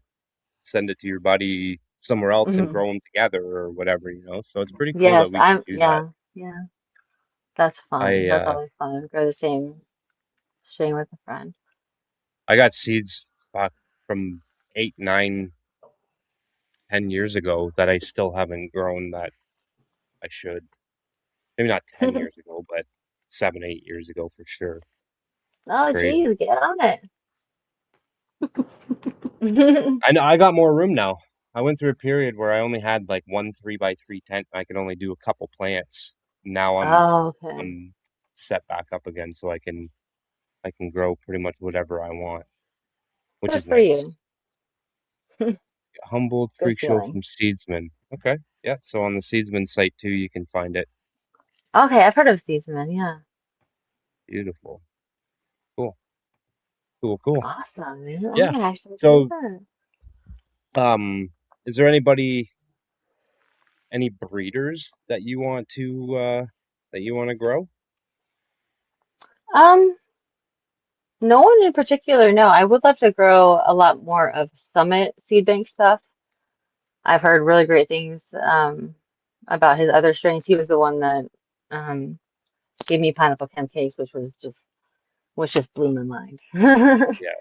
send it to your buddy somewhere else and that. grow them together or whatever, you know. So it's pretty cool Yes, that we can do that. yeah, that's fun. I That's uh always fun. Go the same string with a friend. I got seeds from 8, 9, 10 years ago that I still haven't grown that I should. Maybe not 10 years ago, but 7, 8 years ago for sure. Oh, Crazy. geez, get on it. I know I got more room now. I went through a period where I only had like one 3x3 tent. I could only do a couple plants. Now Oh, okay. I'm set back up again, so I can grow pretty much whatever I want, which Good is for nice. you. Humbled Good Freak Show feeling. from Seedsman. Okay, yeah. So on the Seedsman site too, you can find it. Okay, I've heard of Season, yeah. Beautiful, cool, cool, cool. Awesome, man. I'm Yeah. gonna actually do So, that. um, is there any breeders that you want to grow? Um, no one in particular, no. I would love to grow a lot more of Summit seed bank stuff. I've heard really great things about his other strains. He was the one that um gave me pineapple chem cakes, which just blew my mind. Yeah,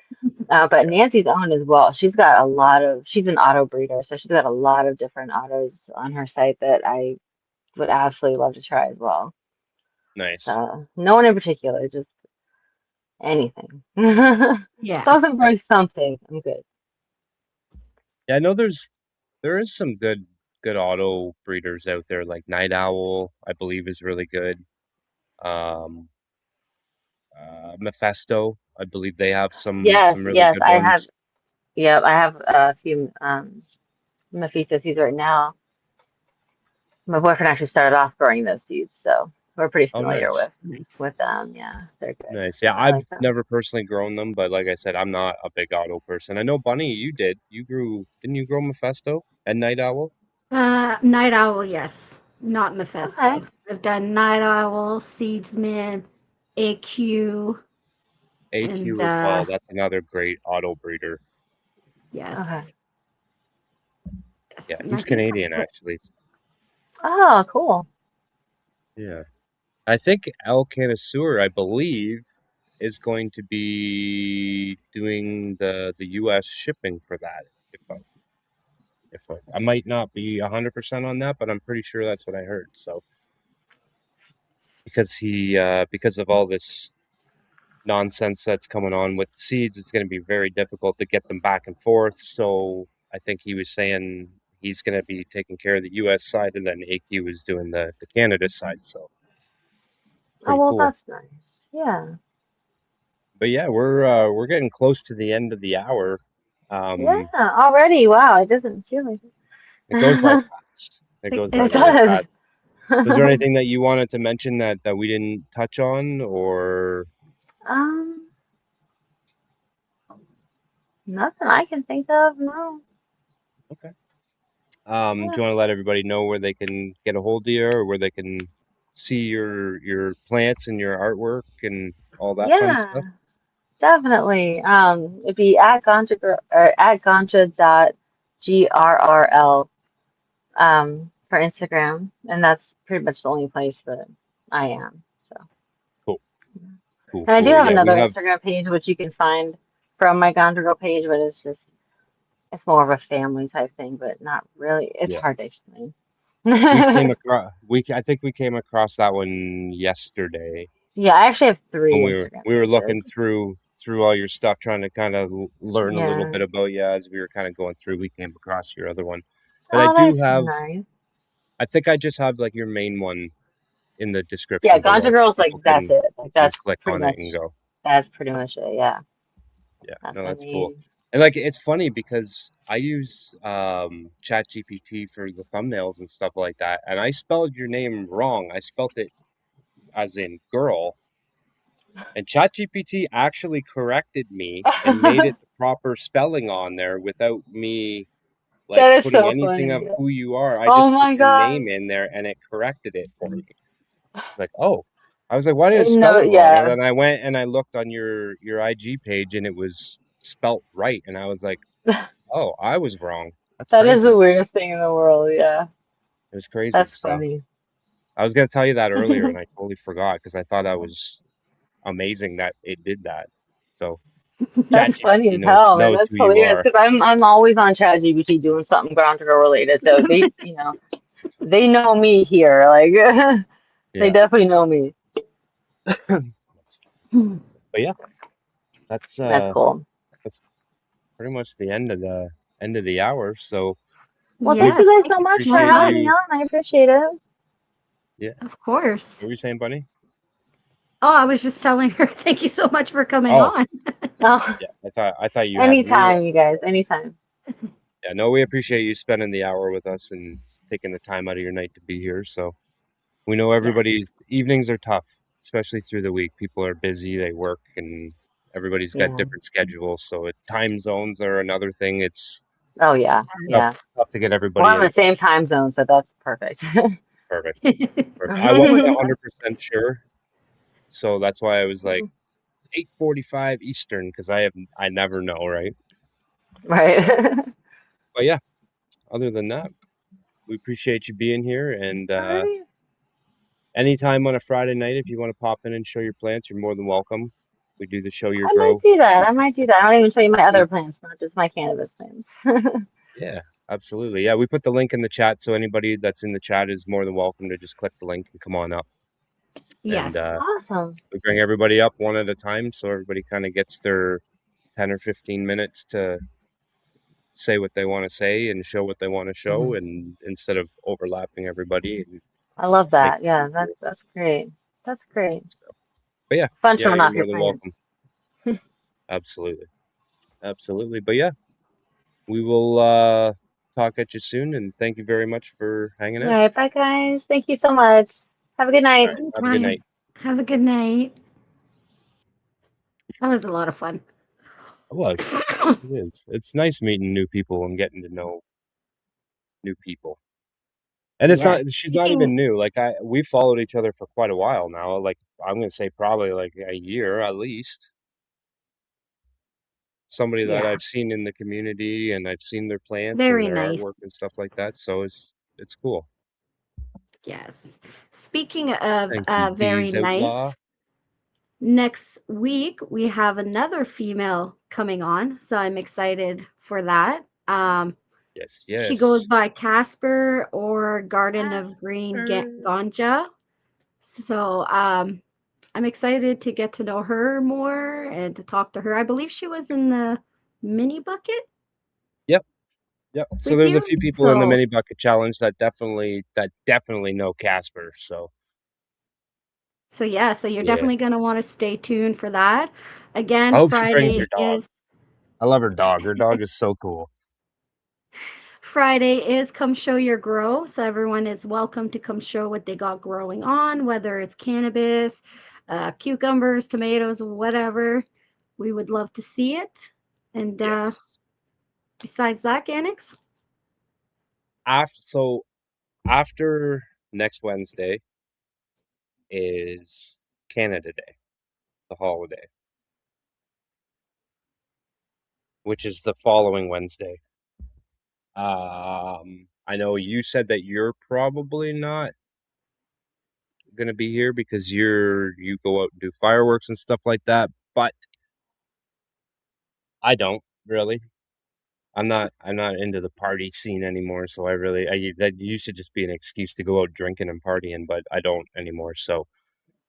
But yeah. Nancy's own as well. She's got a lot of, she's an auto breeder, so she's got a lot of different autos on her site that I would absolutely love to try as well. Nice. So no one in particular, just anything. As Yeah. long as it grows something, I'm good. Yeah, I know there is some good auto breeders out there like Night Owl, I believe is really good. Um, Mephisto, I believe they have Yes, some really yes, good ones. I have a few Mephistos seeds right now. My boyfriend actually started off growing those seeds, so we're pretty Oh, familiar nice. Nice. with them. Yeah, they're good. Nice. Yeah, I I've like them. never personally grown them, but like I said, I'm not a big auto person. I know Bunny, you did. Didn't you grow Mephisto and Night Owl? Night Owl, yes. Not Okay. Mephisto. I've done Night Owl, Seedsman, AQ, and AQ as well. That's another great auto breeder. Okay. yes. Yes. Yeah, And I he's think that's Canadian what. actually. Oh, cool. Yeah. I think El Canasur, I believe, is going to be doing the US shipping for that. I might not be 100% on that, but I'm pretty sure that's what I heard. So because of all this nonsense that's coming on with seeds, it's going to be very difficult to get them back and forth. So I think he was saying he's going to be taking care of the US side and then AQ is doing the Canada side. So Oh, pretty well, cool. that's nice. Yeah. But yeah, we're getting close to the end of the hour. Yeah, Um, already. Wow, it doesn't feel like it goes by it. fast. It It, goes by It it really does. does. fast. Was there anything that you wanted to mention that we didn't touch on, or Um, Nothing I can think of, no. okay? Do you want to let everybody know where they can get a hold of you, or where they can see your plants and your artwork and all that fun stuff? Yeah, definitely. It'd be at Ganja Grrl or at Ganja.grrl for Instagram, and that's pretty much the only place that I am. So, Cool, cool, and I do cool. have Yeah, we another have. Instagram page which you can find from my Ganja Grrl page, but it's more of a family type thing, but not really. It's Yeah, hard to explain. we came across. I think we came across that one yesterday Yeah, I actually have when three we Instagram were pages. looking through all your stuff, trying to kind of learn a little Yeah. bit about you as we were kind of going through. We came across your other one, but I Oh, do that's have. nice. I think I just have like your main one in the Yeah, description Ganja below, so Grrl's people like that's it. Like can that's click pretty on it and much go. it. Yeah, Yeah, that's no, my that's cool. main. And like it's funny because I use Chat GPT for the thumbnails and stuff like that, and I spelled your name wrong. I spelled it as in girl, and Chat GPT actually corrected me and made it the proper spelling on there without me like That is putting so anything funny. of who you are. I Oh just put my your God. name in there and it corrected it for me. It's like, oh, I was like, why did it No, spell it wrong? And yeah, then I went and I looked on your IG page and it was spelt right, and I was like, oh, I was wrong. That's that is crazy. the weirdest thing in the world. Yeah, It was crazy. that's So funny. I was gonna tell you that earlier, and I totally forgot because I thought that was amazing that it did that. So That's funny ChatGPT as hell, man. knows That's who you hilarious are. because I'm always on ChatGPT doing something Ground Girl related. So they know me here. Like they Yeah. definitely know me. But yeah, that's That's uh cool. that's pretty much the end of the hour. So Well, thank you Yes, guys thank so you much so for appreciate having me much. you. on. I appreciate it. Yeah. Of course. What were you saying, Bunny? Oh, I was just telling her thank you so much for coming Oh, on. Oh, yeah. I thought you had we anytime, you guys. Anytime. yeah, no, we appreciate you spending the hour with us and taking the time out of your night to be here. So we know Yes. everybody's evenings are tough, especially through the week. People are busy, they work, and everybody's got Yeah. different schedules. So time zones are another thing. It's Oh yeah. tough, Yeah. Yes. tough to get We're everybody on in. the same time zone, so that's perfect. Perfect. Perfect. I wasn't 100% sure, so that's why I was like 8:45 Eastern because I never know, right? Right. So, but yeah, other than that, we appreciate you being here, and All right. anytime on a Friday night, if you want to pop in and show your plants, you're more than welcome. We do the Show Your I might Grow. do that. I might do that. I'll even show you my other plants, not just my cannabis plants. Yeah, absolutely. Yeah, we put the link in the chat, so anybody that's in the chat is more than welcome to just click the link and come on up. And Yes. Awesome. we bring everybody up one at a time, so everybody kind of gets their 10 or 15 minutes to say what they want to say and show what they want to show, Mhm. and instead of overlapping everybody, and I love just make that. it Yeah, easier. that's great. That's great. So, but yeah, It's fun yeah, showing you're off your more than welcome. plants. Absolutely, absolutely. But yeah, we will talk at you soon, and thank you very much for hanging All out. right, bye guys. Thank you so much. Have a good All night. right, have a good Anytime. night. Have a good night. That was a lot of fun. It was. It is. It's nice meeting new people and getting to know new people. And it's Yes. not she's not Speaking even new. Like we followed each other for quite a while now. Like I'm gonna say probably like a year at least. Somebody that yeah, I've seen in the community and I've seen their plants and very their nice. artwork and stuff like that. So it's cool. Yes. Speaking of Thank you, very Bees Outlaw. nice, next week we have another female coming on, so I'm excited for that. Yes, She goes yes. by Casper or Garden of Green Casper. Ganja. So I'm excited to get to know her more and to talk to her. I believe she was in the mini bucket Yep, yep. So with there's a you. few people in the So mini bucket challenge that definitely know Casper. So so yeah, so you're yeah. definitely going to want to stay tuned for that. I Again, hope she brings her Friday dog. is I love her dog. Her dog is so cool. come show your grow. So everyone is welcome to come show what they got growing on, whether it's cannabis, cucumbers, tomatoes, whatever. We would love to see it. And Yes. besides that, Annex, after next Wednesday is Canada Day, the holiday, which is the following Wednesday. I know you said that you're probably not gonna be here because you go out and do fireworks and stuff like that, but I don't really. I'm not into the party scene anymore, so that used to just be an excuse to go out drinking and partying, but I don't anymore. So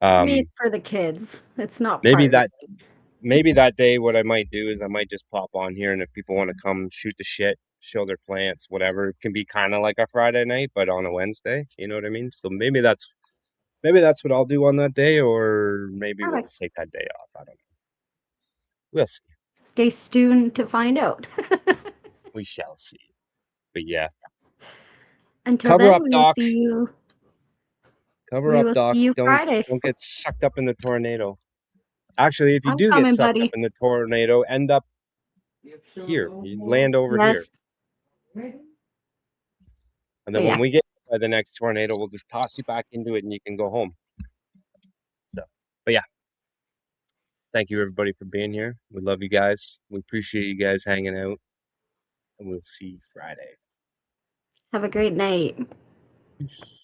I mean, it's for the kids. It's not maybe party. that day what I might do is I might just pop on here, and if people want to come shoot the shit, show their plants, whatever, it can be kind of like a Friday night, but on a Wednesday. You know what I mean? So maybe that's what I'll do on that day, or maybe we'll Perfect. just take that day off. I don't know. We'll see. Stay tuned to find out. We shall see. But yeah, Until cover then, up, we will Doc. see you. Cover We up, will Doc. see you Don't Friday. get sucked up in the tornado. Actually, if you I'm do get coming, sucked up buddy. in the tornado, end up here. You land over here. Yes. And But then when yeah, we get by the next tornado, we'll just toss you back into it and you can go home. So, but yeah, thank you everybody for being here. We love you guys. We appreciate you guys hanging out. And we'll see you Friday. have a great night. Peace.